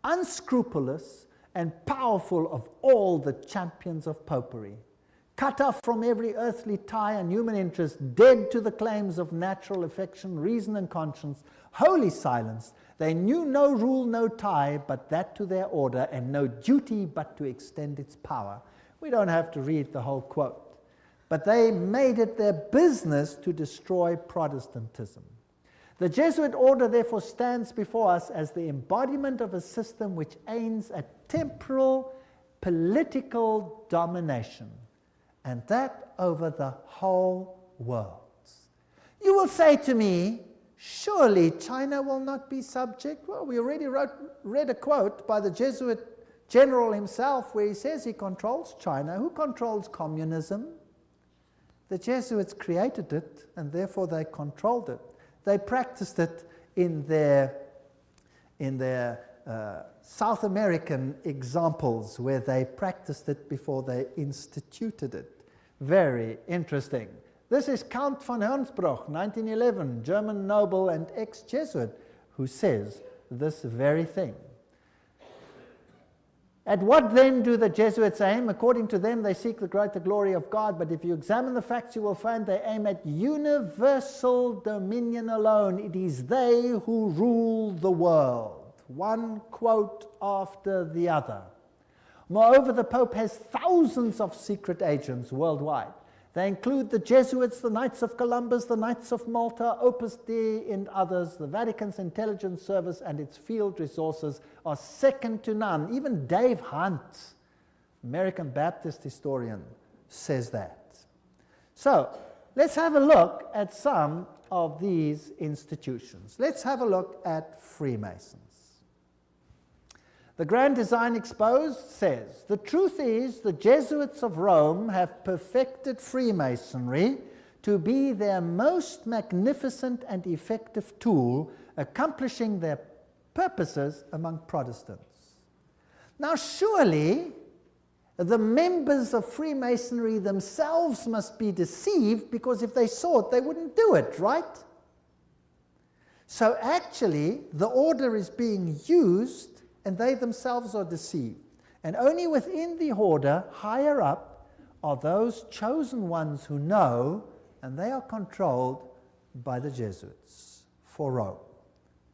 S1: unscrupulous, and powerful of all the champions of popery, cut off from every earthly tie and human interest, dead to the claims of natural affection, reason, and conscience, wholly silenced, they knew no rule, no tie, but that to their order, and no duty but to extend its power. We don't have to read the whole quote. But they made it their business to destroy Protestantism. The Jesuit order, therefore, stands before us as the embodiment of a system which aims at temporal, political domination, and that over the whole world. You will say to me, surely China will not be subject? Well, we already read a quote by the Jesuit general himself where he says he controls China. Who controls communism? The Jesuits created it, and therefore they controlled it. They practiced it in their South American examples where they practiced it before they instituted it. Very interesting. This is Count von Hernsbruch, 1911, German noble and ex-Jesuit, who says this very thing. At what then do the Jesuits aim? According to them, they seek the greater glory of God, but if you examine the facts, you will find they aim at universal dominion alone. It is they who rule the world. One quote after the other. Moreover, the Pope has thousands of secret agents worldwide. They include the Jesuits, the Knights of Columbus, the Knights of Malta, Opus Dei, and others. The Vatican's intelligence service and its field resources are second to none. Even Dave Hunt, American Baptist historian, says that. So, let's have a look at some of these institutions. Let's have a look at Freemasons. The Grand Design Exposed says, the truth is the Jesuits of Rome have perfected Freemasonry to be their most magnificent and effective tool, accomplishing their purposes among Protestants. Now surely the members of Freemasonry themselves must be deceived, because if they saw it, they wouldn't do it, right? So actually, the order is being used and they themselves are deceived. And only within the order, higher up, are those chosen ones who know, and they are controlled by the Jesuits for Rome.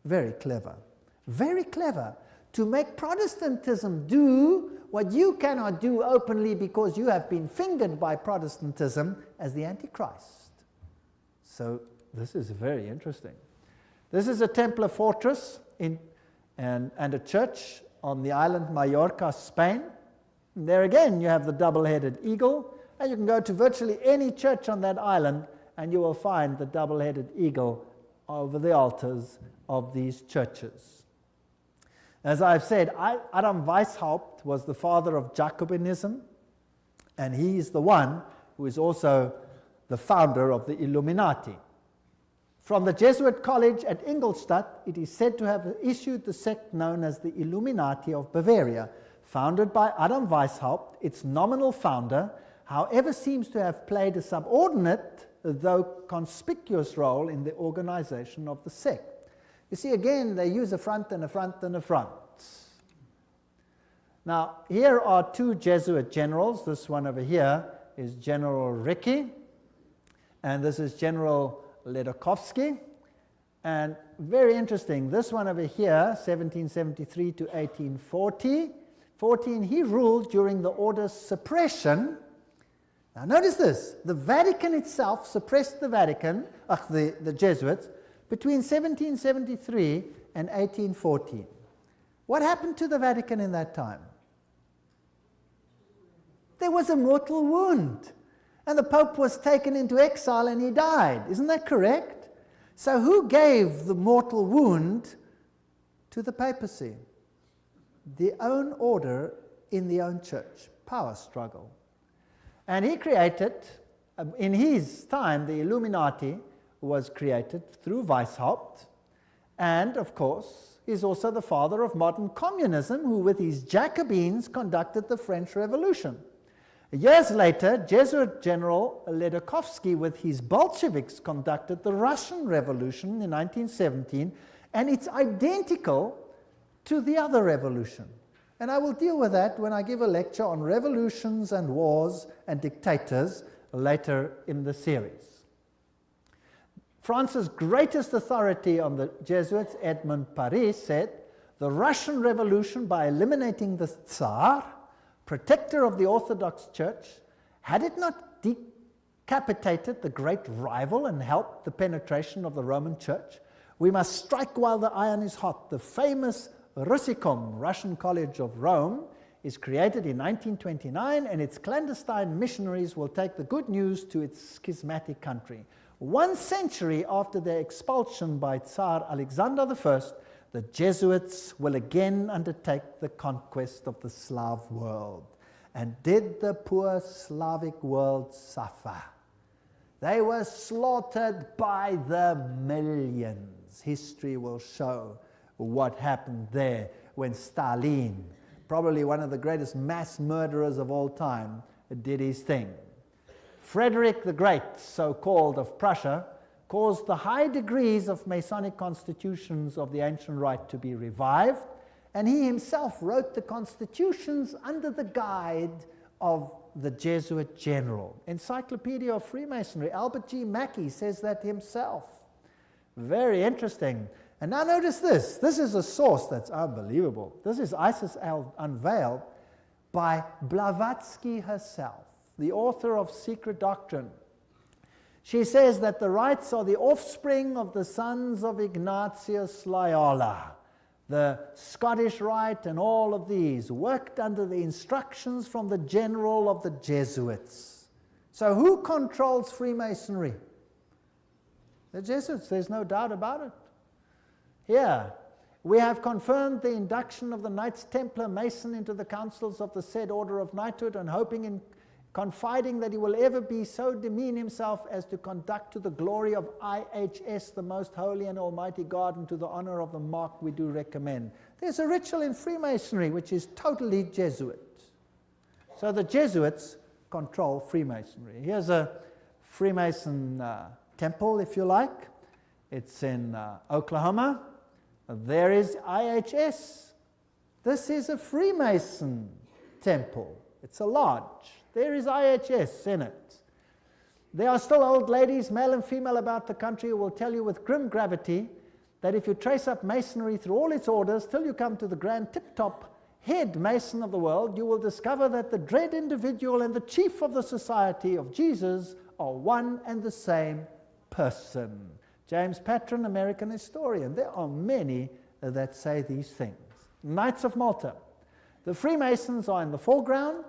S1: Very clever. Very clever. To make Protestantism do what you cannot do openly because you have been fingered by Protestantism as the Antichrist. So this is very interesting. This is a Templar fortress and a church on the island Mallorca, Spain. And there again you have the double-headed eagle, and you can go to virtually any church on that island and you will find the double-headed eagle over the altars of these churches. As I've said, Adam Weishaupt was the father of Jacobinism, and he is the one who is also the founder of the Illuminati. From the Jesuit college at Ingolstadt, it is said to have issued the sect known as the Illuminati of Bavaria, founded by Adam Weishaupt. Its nominal founder, however, seems to have played a subordinate, though conspicuous role in the organization of the sect. You see, again, they use a front and a front and a front. Now, here are two Jesuit generals. This one over here is General Ricci, and this is General Ledochowski. And very interesting, this one over here, 1773 to 1840, he ruled during the order's suppression. Now notice this, the Vatican itself suppressed the Jesuits between 1773 and 1814. What happened to the Vatican in that time? There was a mortal wound, and the Pope was taken into exile and he died. Isn't that correct? So who gave the mortal wound to the papacy? The own order in the own church. Power struggle. And he created, in his time, the Illuminati was created through Weishaupt. And, of course, is also the father of modern communism, who with his Jacobins conducted the French Revolution. Years later, Jesuit General Ledokovsky with his Bolsheviks conducted the Russian Revolution in 1917, and it's identical to the other revolution. And I will deal with that when I give a lecture on revolutions and wars and dictators later in the series. France's greatest authority on the Jesuits, Edmond Paris, said, "The Russian Revolution, by eliminating the Tsar, protector of the Orthodox Church, had it not decapitated the great rival and helped the penetration of the Roman Church? We must strike while the iron is hot." The famous Russicum, Russian College of Rome, is created in 1929, and its clandestine missionaries will take the good news to its schismatic country. 1 century after their expulsion by Tsar Alexander I, the Jesuits will again undertake the conquest of the Slav world. And did the poor Slavic world suffer? They were slaughtered by the millions. History will show what happened there when Stalin, probably one of the greatest mass murderers of all time, did his thing. Frederick the Great, so-called, of Prussia, caused the high degrees of Masonic constitutions of the ancient rite to be revived, and he himself wrote the constitutions under the guide of the Jesuit general. Encyclopedia of Freemasonry, Albert G. Mackey says that himself. Very interesting. And now notice this. This is a source that's unbelievable. This is Isis Unveiled by Blavatsky herself, the author of Secret Doctrine. She says that the rites are the offspring of the sons of Ignatius Loyola. The Scottish Rite and all of these worked under the instructions from the general of the Jesuits. So who controls Freemasonry? The Jesuits, there's no doubt about it. Here, we have confirmed the induction of the Knights Templar Mason into the councils of the said order of knighthood, and hoping in confiding that he will ever be so demean himself as to conduct to the glory of IHS, the most holy and almighty God, and to the honor of the mark we do recommend. There's a ritual in Freemasonry which is totally Jesuit. So the Jesuits control Freemasonry. Here's a Freemason temple, if you like. It's in Oklahoma. There is IHS. This is a Freemason temple. It's a lodge. There is IHS in it. There are still old ladies, male and female, about the country who will tell you with grim gravity that if you trace up Masonry through all its orders till you come to the grand tip-top head Mason of the world, you will discover that the dread individual and the chief of the Society of Jesus are one and the same person. James Patron, American historian. There are many that say these things. Knights of Malta. The Freemasons are in the foreground,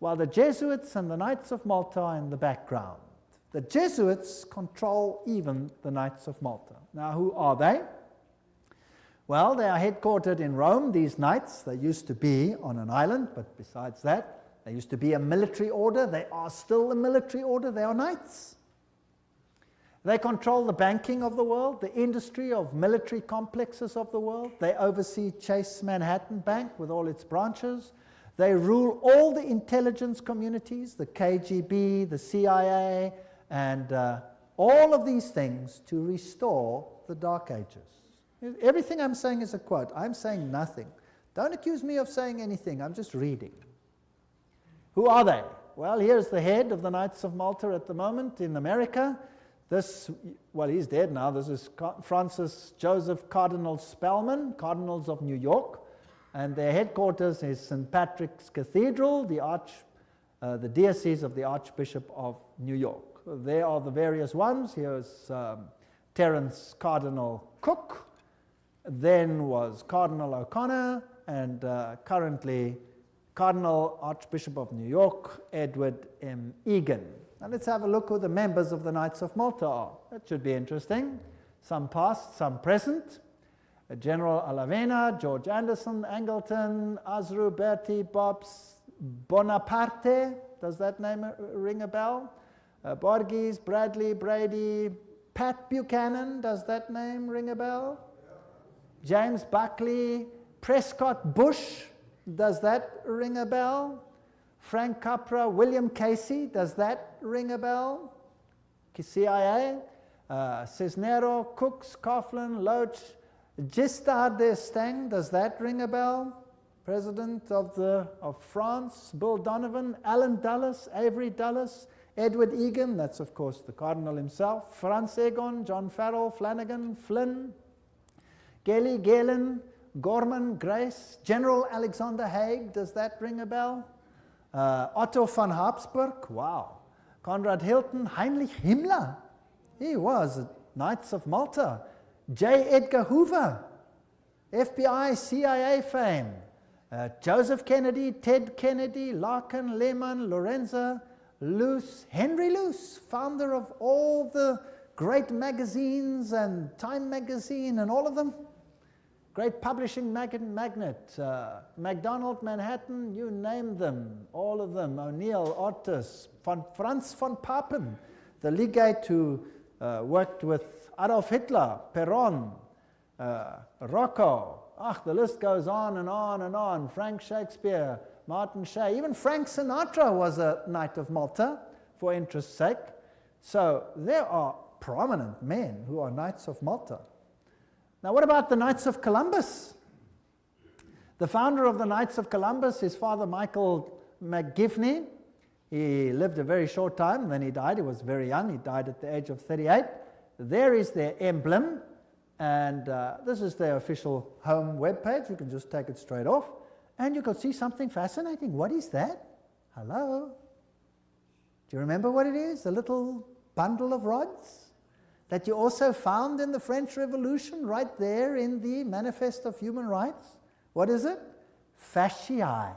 S1: while the Jesuits and the Knights of Malta are in the background. The Jesuits control even the Knights of Malta. Now, who are they? Well, they are headquartered in Rome, these knights. They used to be on an island, but besides that, they used to be a military order. They are still a military order. They are knights. They control the banking of the world, the industry of military complexes of the world. They oversee Chase Manhattan Bank with all its branches. They rule all the intelligence communities, the KGB, the CIA, and all of these things to restore the Dark Ages. Everything I'm saying is a quote. I'm saying nothing. Don't accuse me of saying anything. I'm just reading. Who are they? Well, here's the head of the Knights of Malta at the moment in America. This, well, he's dead now. This is Francis Joseph Cardinal Spellman, Cardinals of New York. And their headquarters is St. Patrick's Cathedral, the diocese of the Archbishop of New York. There are the various ones. Here's Terence Cardinal Cook, then was Cardinal O'Connor, and currently Cardinal Archbishop of New York, Edward M. Egan. Now let's have a look who the members of the Knights of Malta are. That should be interesting. Some past, some present. General Alavena, George Anderson, Angleton, Azru, Berti, Bobs, Bonaparte. Does that name ring a bell? Borges, Bradley, Brady, Pat Buchanan. Does that name ring a bell? James Buckley, Prescott Bush, does that ring a bell? Frank Capra, William Casey, does that ring a bell? CIA, Cisnero, Cooks, Coughlin, Loach, Giscard d'Estaing, does that ring a bell? President of France, Bill Donovan, Alan Dulles, Avery Dulles, Edward Egan, that's of course the Cardinal himself, Franz Egon, John Farrell, Flanagan, Flynn, Gelly, Galen, Gorman, Grace, General Alexander Haig, does that ring a bell? Otto von Habsburg, wow. Conrad Hilton, Heinrich Himmler, he was Knights of Malta. J. Edgar Hoover, FBI, CIA fame. Joseph Kennedy, Ted Kennedy, Larkin, Lehman, Lorenzo, Luce, Henry Luce, founder of all the great magazines and Time magazine and all of them. Great publishing magnate, MacDonald, Manhattan, you name them, all of them. O'Neill, Otis, Franz von Papen, the legate who worked with Adolf Hitler, Perón, Rocco. The list goes on and on and on. Frank Shakespeare, Martin Shea, even Frank Sinatra was a Knight of Malta for interest's sake. So there are prominent men who are Knights of Malta. Now what about the Knights of Columbus? The founder of the Knights of Columbus is Father Michael McGivney. He lived a very short time, and then he died. He was very young. He died at the age of 38. There is their emblem, and this is their official home webpage. You can just take it straight off, and you can see something fascinating. What is that? Hello? Do you remember what it is? A little bundle of rods that you also found in the French Revolution right there in the Manifest of Human Rights. What is it? Fasciae.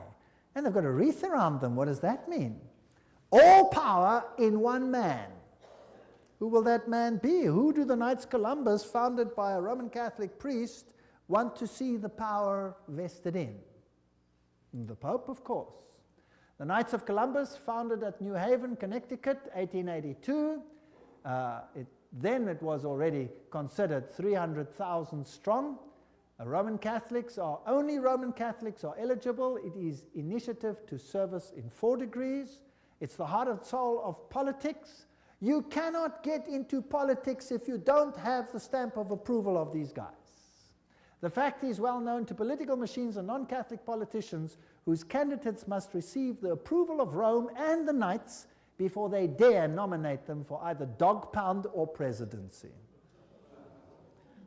S1: And they've got a wreath around them. What does that mean? All power in one man. Who will that man be? Who do the Knights Columbus, founded by a Roman Catholic priest, want to see the power vested in? The Pope, of course. The Knights of Columbus, founded at New Haven, Connecticut, 1882. Then it was already considered 300,000 strong. Only Roman Catholics are eligible. It is initiative to service in 4 degrees. It's the heart and soul of politics. You cannot get into politics if you don't have the stamp of approval of these guys. The fact is well known to political machines and non-Catholic politicians whose candidates must receive the approval of Rome and the Knights before they dare nominate them for either dog pound or presidency.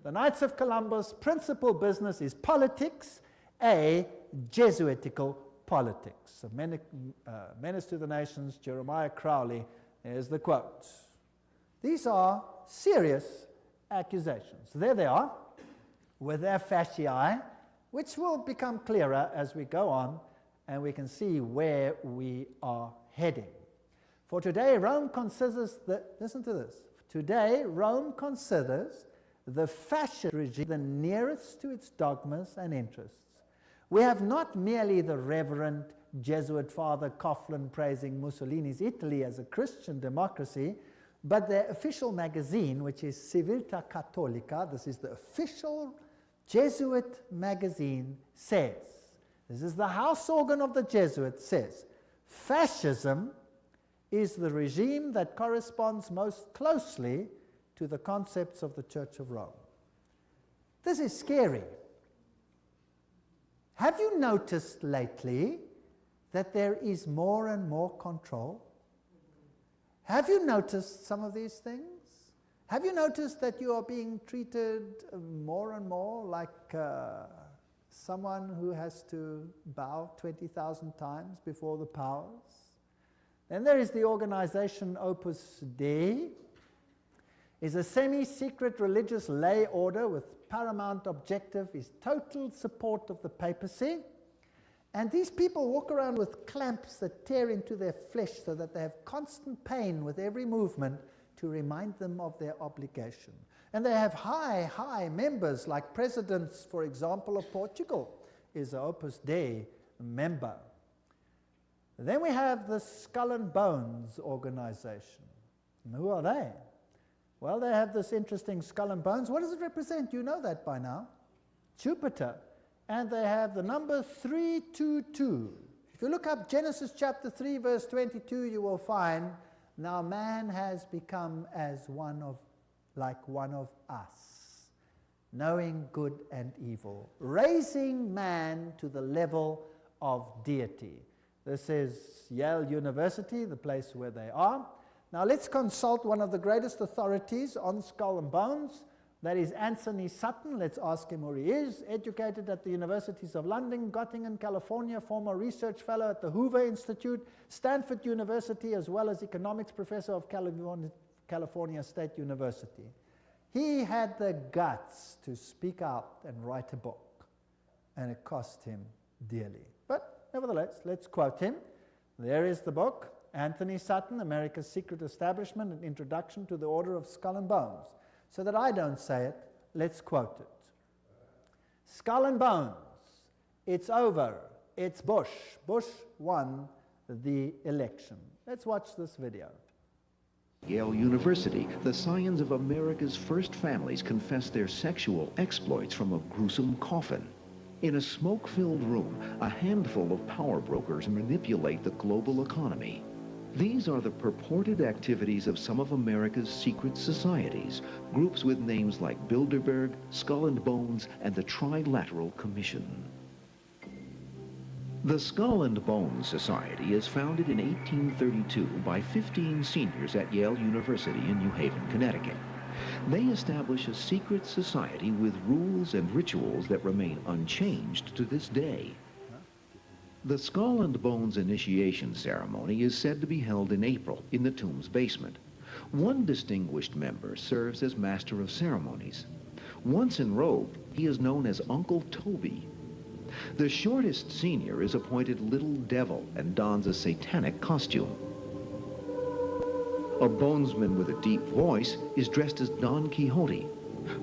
S1: The Knights of Columbus' principal business is politics, a Jesuitical politics. A menace to the nations, Jeremiah Crowley, there's the quote. These are serious accusations. There they are, with their fasciae, which will become clearer as we go on, and we can see where we are heading. For today, Rome considers listen to this. Today, Rome considers the fascist regime the nearest to its dogmas and interests. We have not merely the Reverend Jesuit Father Coughlin praising Mussolini's Italy as a Christian democracy, but their official magazine, which is Civiltà Cattolica, this is the official Jesuit magazine, says, this is the house organ of the Jesuits, says, fascism is the regime that corresponds most closely to the concepts of the Church of Rome. This is scary. Have you noticed lately that there is more and more control? Have you noticed some of these things? Have you noticed that you are being treated more and more like someone who has to bow 20,000 times before the powers? Then there is the organization Opus Dei. Is a semi-secret religious lay order with paramount objective is total support of the papacy. And these people walk around with clamps that tear into their flesh so that they have constant pain with every movement to remind them of their obligation. And they have high members, like presidents, for example, of Portugal is an Opus Dei member. Then we have the Skull and Bones organization. And who are they? Well, they have this interesting skull and bones. What does it represent? You know that by now. Jupiter. And they have the number 322. If you look up Genesis chapter 3, verse 22, you will find, now man has become as like one of us, knowing good and evil, raising man to the level of deity. This is Yale University, the place where they are. Now let's consult one of the greatest authorities on skull and bones. That is Anthony Sutton. Let's ask him who he is. Educated at the Universities of London, Göttingen, California, former research fellow at the Hoover Institute, Stanford University, as well as economics professor of California State University. He had the guts to speak out and write a book, and it cost him dearly. But nevertheless, let's quote him. There is the book, Anthony Sutton, America's Secret Establishment, an Introduction to the Order of Skull and Bones. So that I don't say it, let's quote it. Skull and Bones, it's over, it's Bush. Bush won the election. Let's watch this video.
S2: Yale University, the scions of America's first families confess their sexual exploits from a gruesome coffin. In a smoke-filled room, a handful of power brokers manipulate the global economy. These are the purported activities of some of America's secret societies, groups with names like Bilderberg, Skull and Bones, and the Trilateral Commission. The Skull and Bones Society is founded in 1832 by 15 seniors at Yale University in New Haven, Connecticut. They establish a secret society with rules and rituals that remain unchanged to this day. The Skull and Bones initiation ceremony is said to be held in April in the tomb's basement. One distinguished member serves as master of ceremonies. Once enrobed, he is known as Uncle Toby. The shortest senior is appointed Little Devil and dons a satanic costume. A bonesman with a deep voice is dressed as Don Quixote.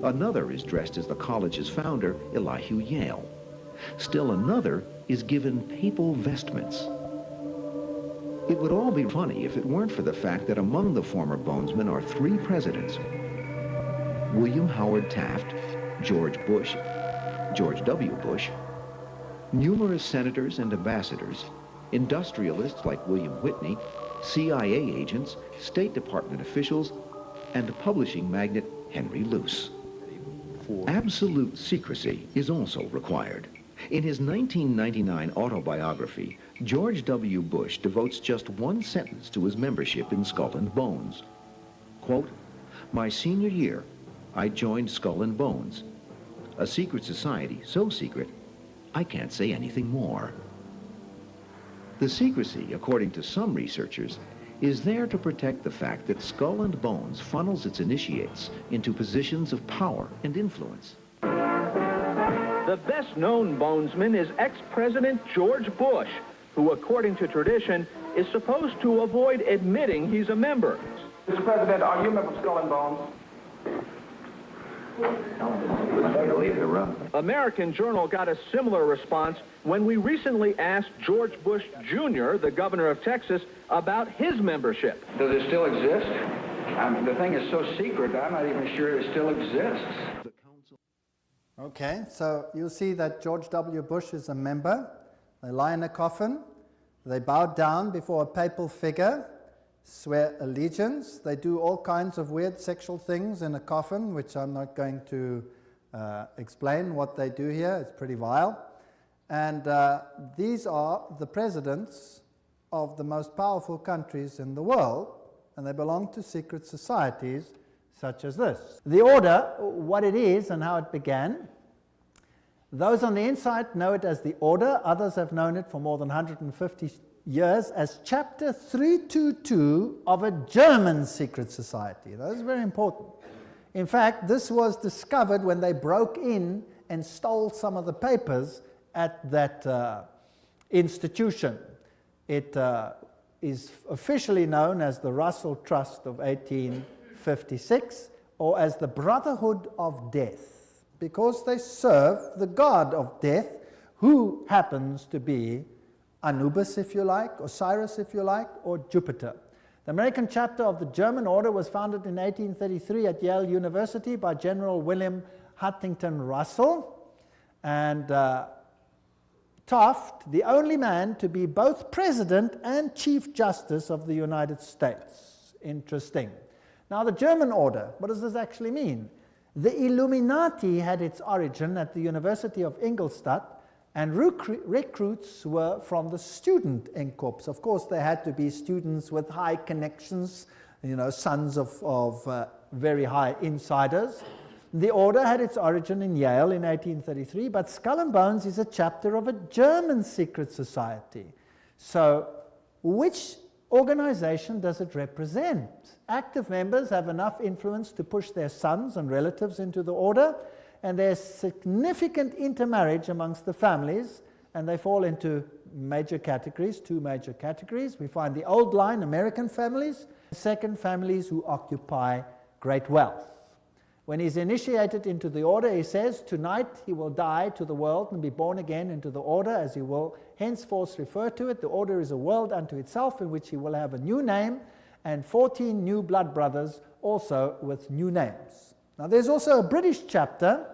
S2: Another is dressed as the college's founder, Elihu Yale. Still another is given papal vestments. It would all be funny if it weren't for the fact that among the former bonesmen are 3 presidents: William Howard Taft, George Bush, George W. Bush, numerous senators and ambassadors, industrialists like William Whitney, CIA agents, State Department officials, and publishing magnate Henry Luce. Absolute secrecy is also required. In his 1999 autobiography, George W. Bush devotes just one sentence to his membership in Skull and Bones. Quote, "My senior year, I joined Skull and Bones, a secret society so secret, I can't say anything more." The secrecy, according to some researchers, is there to protect the fact that Skull and Bones funnels its initiates into positions of power and influence.
S3: The best-known bonesman is ex-President George Bush, who, according to tradition, is supposed to avoid admitting he's a member.
S4: Mr. President, are you a member of Skull and Bones?
S3: American Journal got a similar response when we recently asked George Bush Jr., the governor of Texas, about his membership.
S4: Does it still exist? I mean, the thing is so secret, I'm not even sure it still exists.
S1: Okay, so you'll see that George W. Bush is a member. They lie in a coffin. They bow down before a papal figure, swear allegiance. They do all kinds of weird sexual things in a coffin, which I'm not going to explain what they do here. It's pretty vile. And these are the presidents of the most powerful countries in the world, and they belong to secret societies such as this. The order, what it is and how it began. Those on the inside know it as the order. Others have known it for more than 150 years as Chapter 322 of a German secret society. That is very important. In fact, this was discovered when they broke in and stole some of the papers at that institution. It is officially known as the Russell Trust of 1856, or as the Brotherhood of Death, because they serve the god of death, who happens to be Anubis, if you like, Osiris, if you like, or Jupiter. The American chapter of the German order was founded in 1833 at Yale University by General William Huntington Russell, And Taft, the only man to be both President and Chief Justice of the United States. Interesting. Now, the German order, what does this actually mean? The Illuminati had its origin at the University of Ingolstadt, and recruits were from the student Inkorps. Of course, they had to be students with high connections, you know, sons of very high insiders. The order had its origin in Yale in 1833, but Skull and Bones is a chapter of a German secret society. So, which organization does it represent? Active members have enough influence to push their sons and relatives into the order, and there's significant intermarriage amongst the families, and they fall into major categories, two major categories. We find the old line, American families, second, families who occupy great wealth. When he's initiated into the order, he says, tonight he will die to the world and be born again into the order, as he will henceforth refer to it. The order is a world unto itself, in which he will have a new name, and 14 new blood brothers also with new names. Now, there's also a British chapter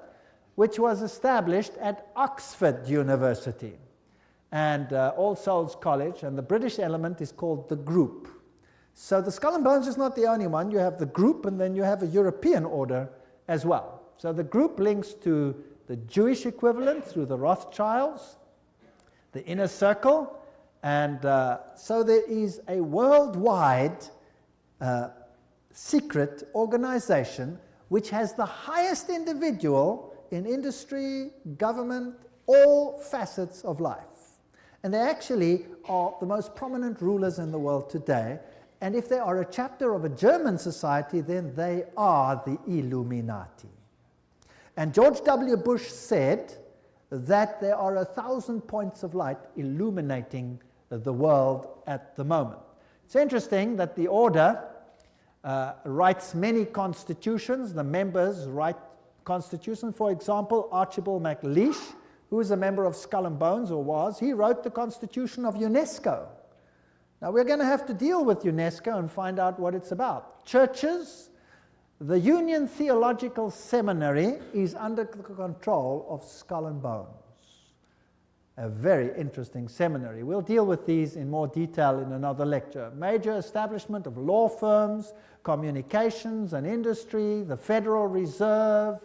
S1: which was established at Oxford University and All Souls College, and the British element is called the Group. So the Skull and Bones is not the only one. You have the Group, and then you have a European order as well. So the Group links to the Jewish equivalent through the Rothschilds, the Inner Circle, and so there is a worldwide secret organization which has the highest individual in industry, government, all facets of life. And they actually are the most prominent rulers in the world today. And if they are a chapter of a German society, then they are the Illuminati. And George W. Bush said that there are 1,000 points of light illuminating the world at the moment. It's interesting that the order writes many constitutions. The members write constitutions. For example, Archibald MacLeish, who is a member of Skull and Bones, or was, he wrote the constitution of UNESCO. Now, we're going to have to deal with UNESCO and find out what it's about. Churches, the Union Theological Seminary is under the control of Skull and Bones. A very interesting seminary. We'll deal with these in more detail in another lecture. Major establishment of law firms, communications and industry, the Federal Reserve,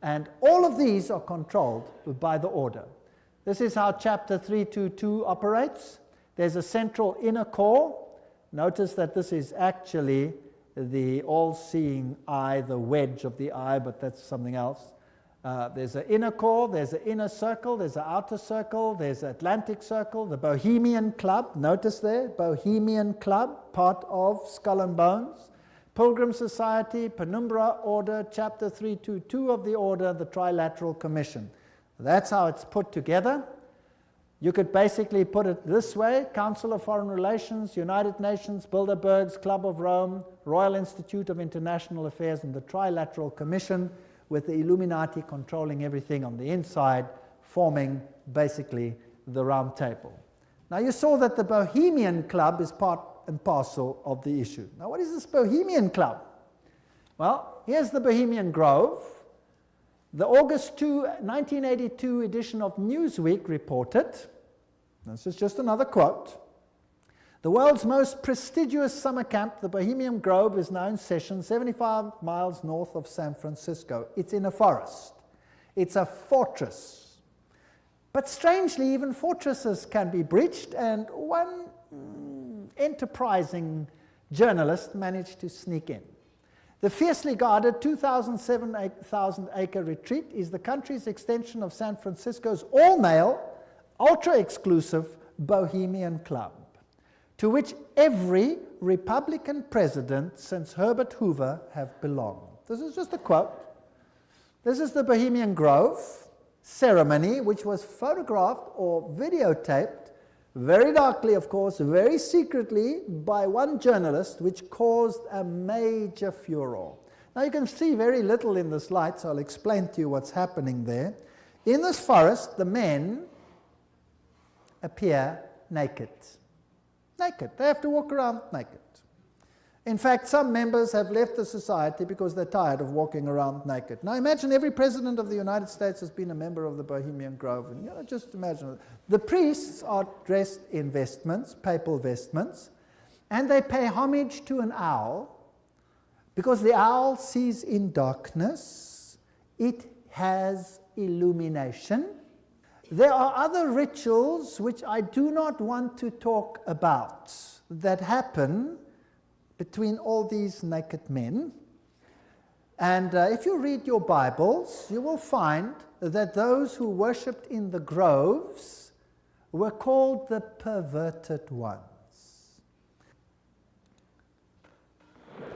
S1: and all of these are controlled by the order. This is how Chapter 322 operates. There's a central inner core. Notice that this is actually the all-seeing eye, the wedge of the eye, but that's something else. There's an inner core, there's an inner circle, there's an outer circle, there's an Atlantic Circle, the Bohemian Club, notice there, Bohemian Club, part of Skull and Bones, Pilgrim Society, Penumbra Order, Chapter 322 of the Order, the Trilateral Commission. That's how it's put together. You could basically put it this way: Council of Foreign Relations, United Nations, Bilderbergs, Club of Rome, Royal Institute of International Affairs, and the Trilateral Commission, with the Illuminati controlling everything on the inside, forming basically the round table. Now, you saw that the Bohemian Club is part and parcel of the issue. Now, what is this Bohemian Club? Well, here's the Bohemian Grove. The August 2, 1982 edition of Newsweek reported, this is just another quote, the world's most prestigious summer camp, the Bohemian Grove, is now in session 75 miles north of San Francisco. It's in a forest. It's a fortress. But strangely, even fortresses can be breached, and one enterprising journalist managed to sneak in. The fiercely guarded 2,007 acre retreat is the country's extension of San Francisco's all-male, ultra-exclusive Bohemian Club, to which every Republican president since Herbert Hoover have belonged. This is just a quote. This is the Bohemian Grove ceremony, which was photographed or videotaped, very darkly, of course, very secretly, by one journalist, which caused a major furor. Now, you can see very little in this light, so I'll explain to you what's happening there. In this forest, the men appear naked. Naked. They have to walk around naked. In fact, some members have left the society because they're tired of walking around naked. Now imagine every president of the United States has been a member of the Bohemian Grove. And just imagine it. The priests are dressed in vestments, papal vestments, and they pay homage to an owl because the owl sees in darkness. It has illumination. There are other rituals which I do not want to talk about that happen between all these naked men. And if you read your Bibles, you will find that those who worshipped in the groves were called the perverted ones.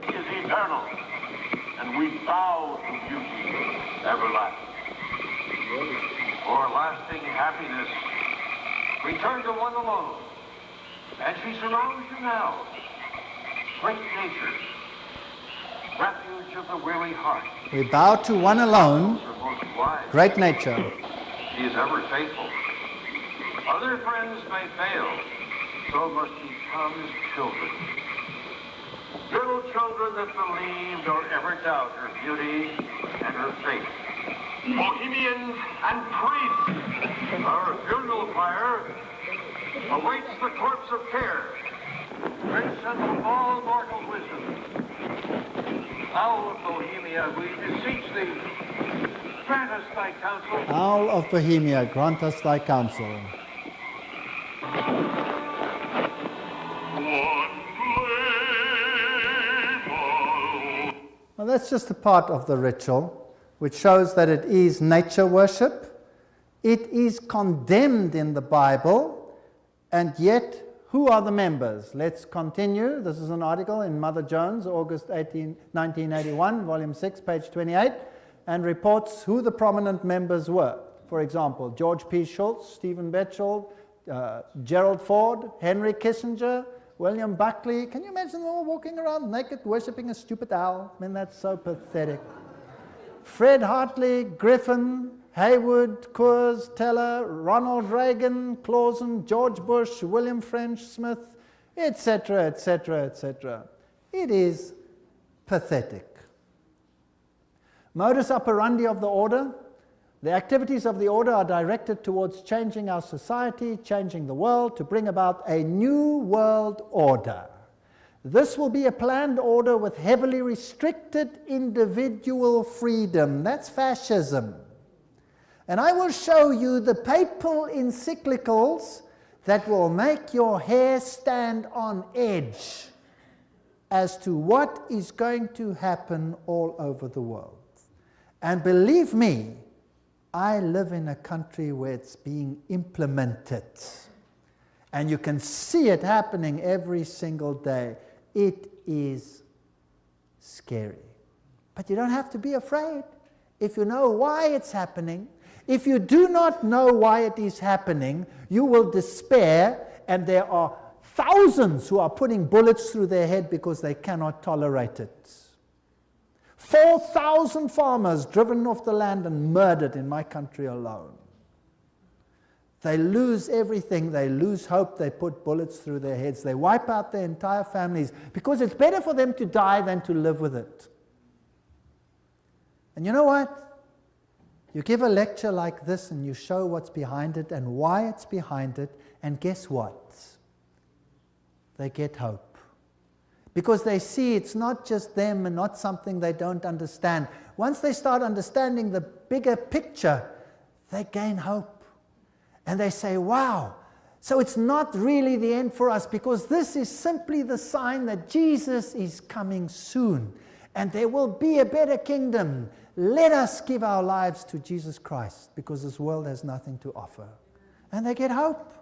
S5: He is eternal, and we bow to beauty everlasting. For lasting happiness, return to one alone, and she surrounds you now. Great nature, refuge of the weary heart.
S1: We bow to one alone, great nature.
S5: She is ever faithful. Other friends may fail, so must ye come as children. Little children that believe nor ever doubt her beauty and her faith. Bohemians and priests, our funeral pyre awaits the corpse of care. Grandson of all mortal wisdom, Owl of Bohemia, we beseech thee, grant us thy counsel.
S1: Owl of Bohemia, grant us thy counsel. Well, that's just a part of the ritual, which shows that it is nature worship. It is condemned in the Bible, and yet, who are the members? Let's continue. This is an article in Mother Jones, August 1981, volume 6, page 28, and reports who the prominent members were. For example, George P. Schultz, Stephen Batchelor, Gerald Ford, Henry Kissinger, William Buckley. Can you imagine them all walking around naked, worshipping a stupid owl? I mean, that's so pathetic. Fred Hartley, Griffin, Haywood, Coors, Teller, Ronald Reagan, Clausen, George Bush, William French Smith, etc., etc., etc. It is pathetic. Modus operandi of the order. The activities of the order are directed towards changing our society, changing the world, to bring about a new world order. This will be a planned order with heavily restricted individual freedom. That's fascism. And I will show you the papal encyclicals that will make your hair stand on edge as to what is going to happen all over the world. And believe me, I live in a country where it's being implemented. And you can see it happening every single day. It is scary. But you don't have to be afraid if you know why it's happening. If you do not know why it is happening, you will despair, and there are thousands who are putting bullets through their head because they cannot tolerate it. 4,000 farmers driven off the land and murdered in my country alone. They lose everything, they lose hope, they put bullets through their heads, they wipe out their entire families because it's better for them to die than to live with it. And you know what? You give a lecture like this and you show what's behind it and why it's behind it, and guess what? They get hope. Because they see it's not just them and not something they don't understand. Once they start understanding the bigger picture, they gain hope. And they say, wow, so it's not really the end for us, because this is simply the sign that Jesus is coming soon. And there will be a better kingdom. Let us give our lives to Jesus Christ, because this world has nothing to offer. And they get hope.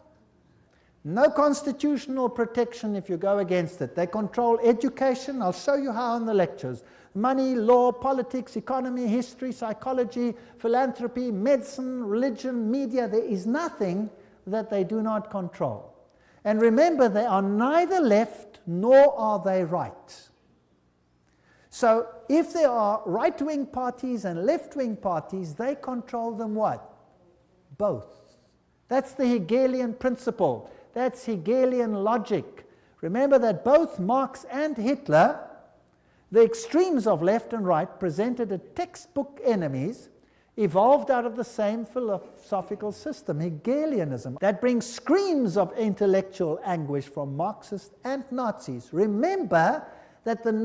S1: No constitutional protection if you go against it. They control education. I'll show you how in the lectures. Money, law, politics, economy, history, psychology, philanthropy, medicine, religion, media. There is nothing that they do not control. And remember, they are neither left nor are they right. So if there are right-wing parties and left-wing parties, they control them what? Both. That's the Hegelian principle. That's Hegelian logic. Remember that both Marx and Hitler, the extremes of left and right, presented as textbook enemies evolved out of the same philosophical system, Hegelianism, that brings screams of intellectual anguish from Marxists and Nazis. Remember that the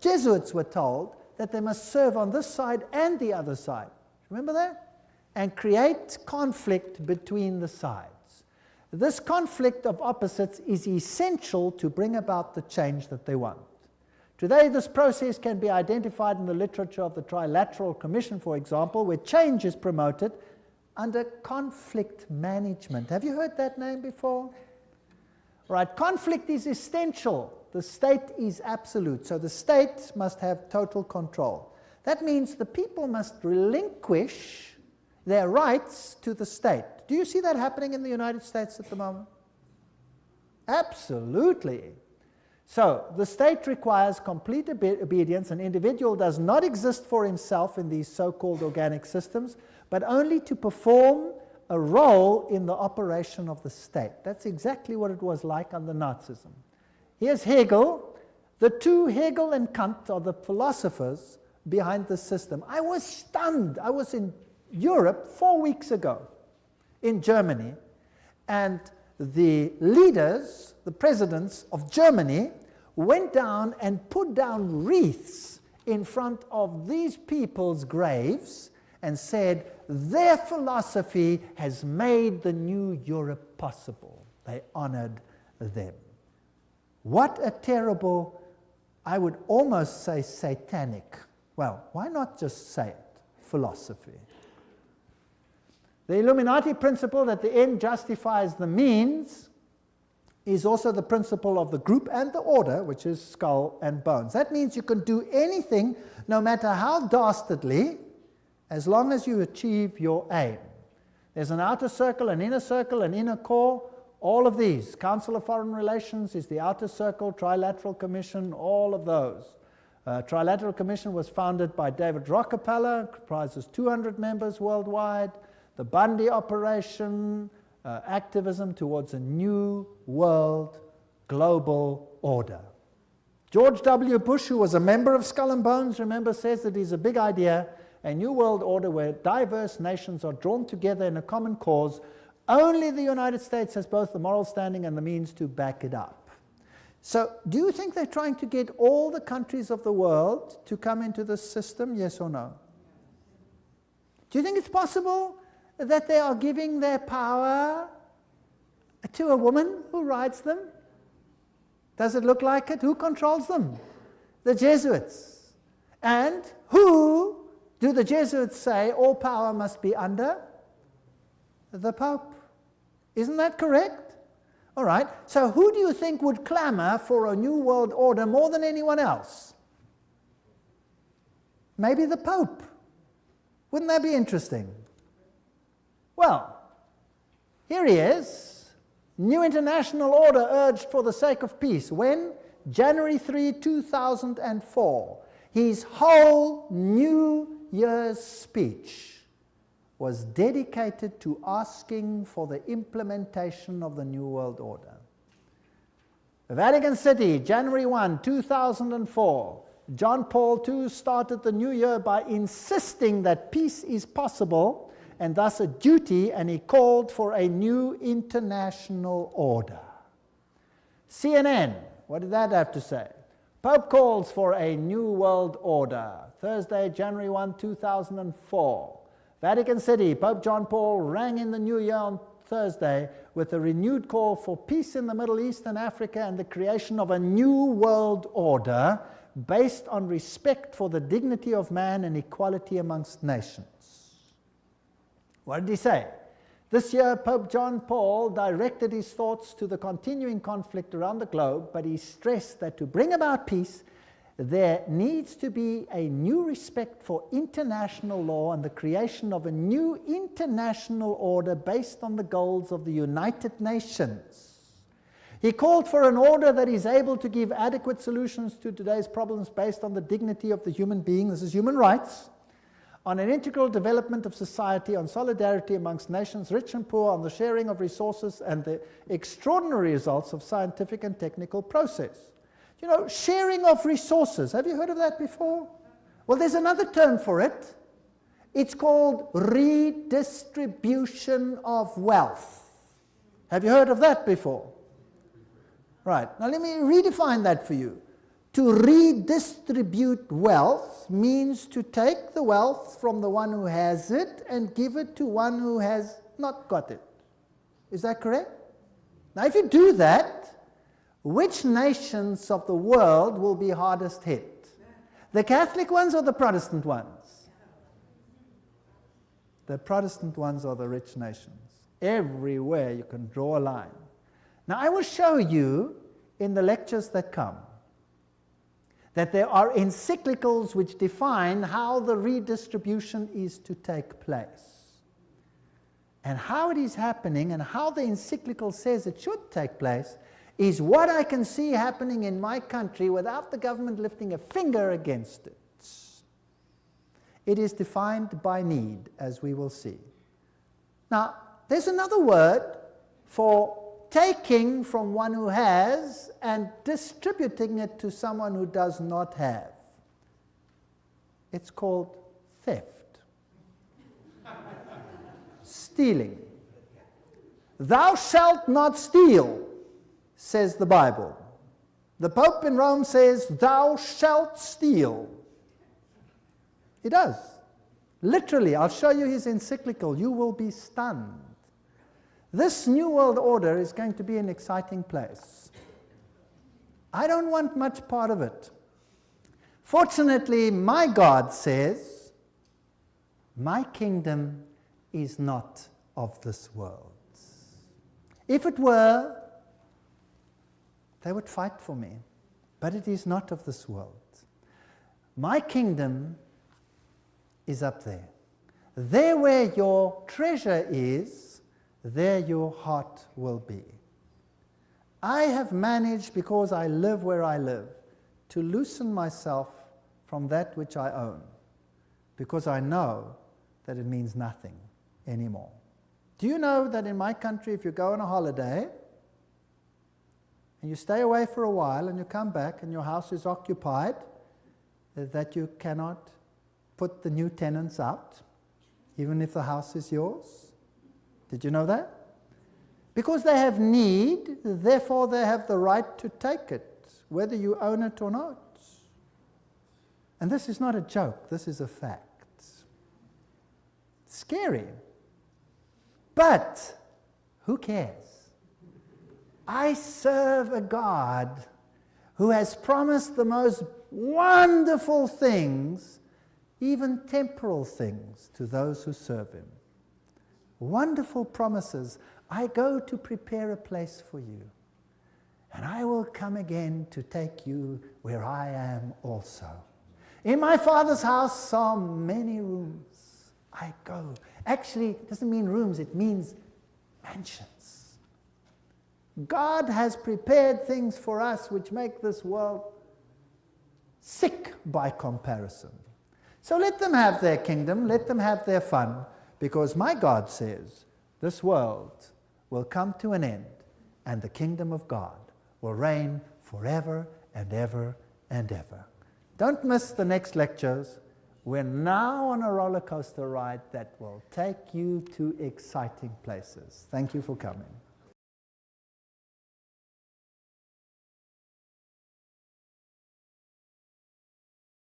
S1: Jesuits were told that they must serve on this side and the other side. Remember that? And create conflict between the sides. This conflict of opposites is essential to bring about the change that they want. Today, this process can be identified in the literature of the Trilateral Commission, for example, where change is promoted under conflict management. Have you heard that name before? Right, conflict is essential. The state is absolute, so the state must have total control. That means the people must relinquish their rights to the state. Do you see that happening in the United States at the moment? Absolutely. So, the state requires complete obedience. An individual does not exist for himself in these so-called organic systems, but only to perform a role in the operation of the state. That's exactly what it was like under Nazism. Here's Hegel. The two, Hegel and Kant, are the philosophers behind the system. I was stunned. I was in Europe 4 weeks ago, in Germany, and the leaders, the presidents of Germany, went down and put down wreaths in front of these people's graves and said, their philosophy has made the new Europe possible. They honored them. What a terrible, I would almost say satanic, well, why not just say it, philosophy. The Illuminati principle that the end justifies the means is also the principle of the group and the order, which is skull and bones. That means you can do anything, no matter how dastardly, as long as you achieve your aim. There's an outer circle, an inner core, all of these. Council of Foreign Relations is the outer circle, Trilateral Commission, all of those. Trilateral Commission was founded by David Rockefeller, comprises 200 members worldwide. The Bundy operation, activism towards a new world global order. George W. Bush, who was a member of Skull and Bones, remember, says that it's a big idea, a new world order where diverse nations are drawn together in a common cause. Only the United States has both the moral standing and the means to back it up. So, do you think they're trying to get all the countries of the world to come into this system, yes or no? Do you think it's possible that they are giving their power to a woman who rides them? Does it look like it? Who controls them? The Jesuits. And who do the Jesuits say all power must be under? The Pope. Isn't that correct? All right. So who do you think would clamor for a new world order more than anyone else? Maybe the Pope. Wouldn't that be interesting? Well, here he is. New international order urged for the sake of peace. When? January 3, 2004. His whole New Year's speech was dedicated to asking for the implementation of the New World Order. Vatican City, January 1, 2004. John Paul II started the new year by insisting that peace is possible and thus a duty, and he called for a new international order. CNN, what did that have to say? Pope calls for a new world order. Thursday, January 1, 2004. Vatican City, Pope John Paul rang in the new year on Thursday with a renewed call for peace in the Middle East and Africa and the creation of a new world order based on respect for the dignity of man and equality amongst nations. What did he say? This year, Pope John Paul directed his thoughts to the continuing conflict around the globe, but he stressed that to bring about peace, there needs to be a new respect for international law and the creation of a new international order based on the goals of the United Nations. He called for an order that is able to give adequate solutions to today's problems based on the dignity of the human being. This is human rights. on an integral development of society, on solidarity amongst nations, rich and poor, on the sharing of resources, and the extraordinary results of scientific and technical process. You know, sharing of resources. Have you heard of that before? Well, there's another term for it. It's called redistribution of wealth. Have you heard of that before? Right. Now let me redefine that for you. To redistribute wealth means to take the wealth from the one who has it and give it to one who has not got it. Is that correct? Now if you do that, which nations of the world will be hardest hit? The Catholic ones or the Protestant ones? The Protestant ones are the rich nations. Everywhere you can draw a line. Now I will show you in the lectures that come that there are encyclicals which define how the redistribution is to take place. And how it is happening and how the encyclical says it should take place is what I can see happening in my country without the government lifting a finger against it. It is defined by need, as we will see. Now, there's another word for taking from one who has and distributing it to someone who does not have. It's called theft. Stealing. Thou shalt not steal, says the Bible. The Pope in Rome says, thou shalt steal. He does. Literally, I'll show you his encyclical. You will be stunned. This New World Order is going to be an exciting place. I don't want much part of it. Fortunately, my God says, my kingdom is not of this world. If it were, they would fight for me. But it is not of this world. My kingdom is up there. There where your treasure is, there your heart will be. I have managed, because I live where I live, to loosen myself from that which I own, because I know that it means nothing anymore. Do you know that in my country, if you go on a holiday, and you stay away for a while, and you come back, and your house is occupied, that you cannot put the new tenants out, even if the house is yours? Did you know that? Because they have need, therefore they have the right to take it, whether you own it or not. And this is not a joke, this is a fact. Scary. But who cares? I serve a God who has promised the most wonderful things, even temporal things, to those who serve him. Wonderful promises. I go to prepare a place for you, and I will come again to take you where I am also. In my Father's house are many rooms. I go. Actually, it doesn't mean rooms, it means mansions. God has prepared things for us which make this world sick by comparison. So let them have their kingdom, let them have their fun, because my God says this world will come to an end and the kingdom of God will reign forever and ever and ever. Don't miss the next lectures. We're now on a roller coaster ride that will take you to exciting places. Thank you for coming.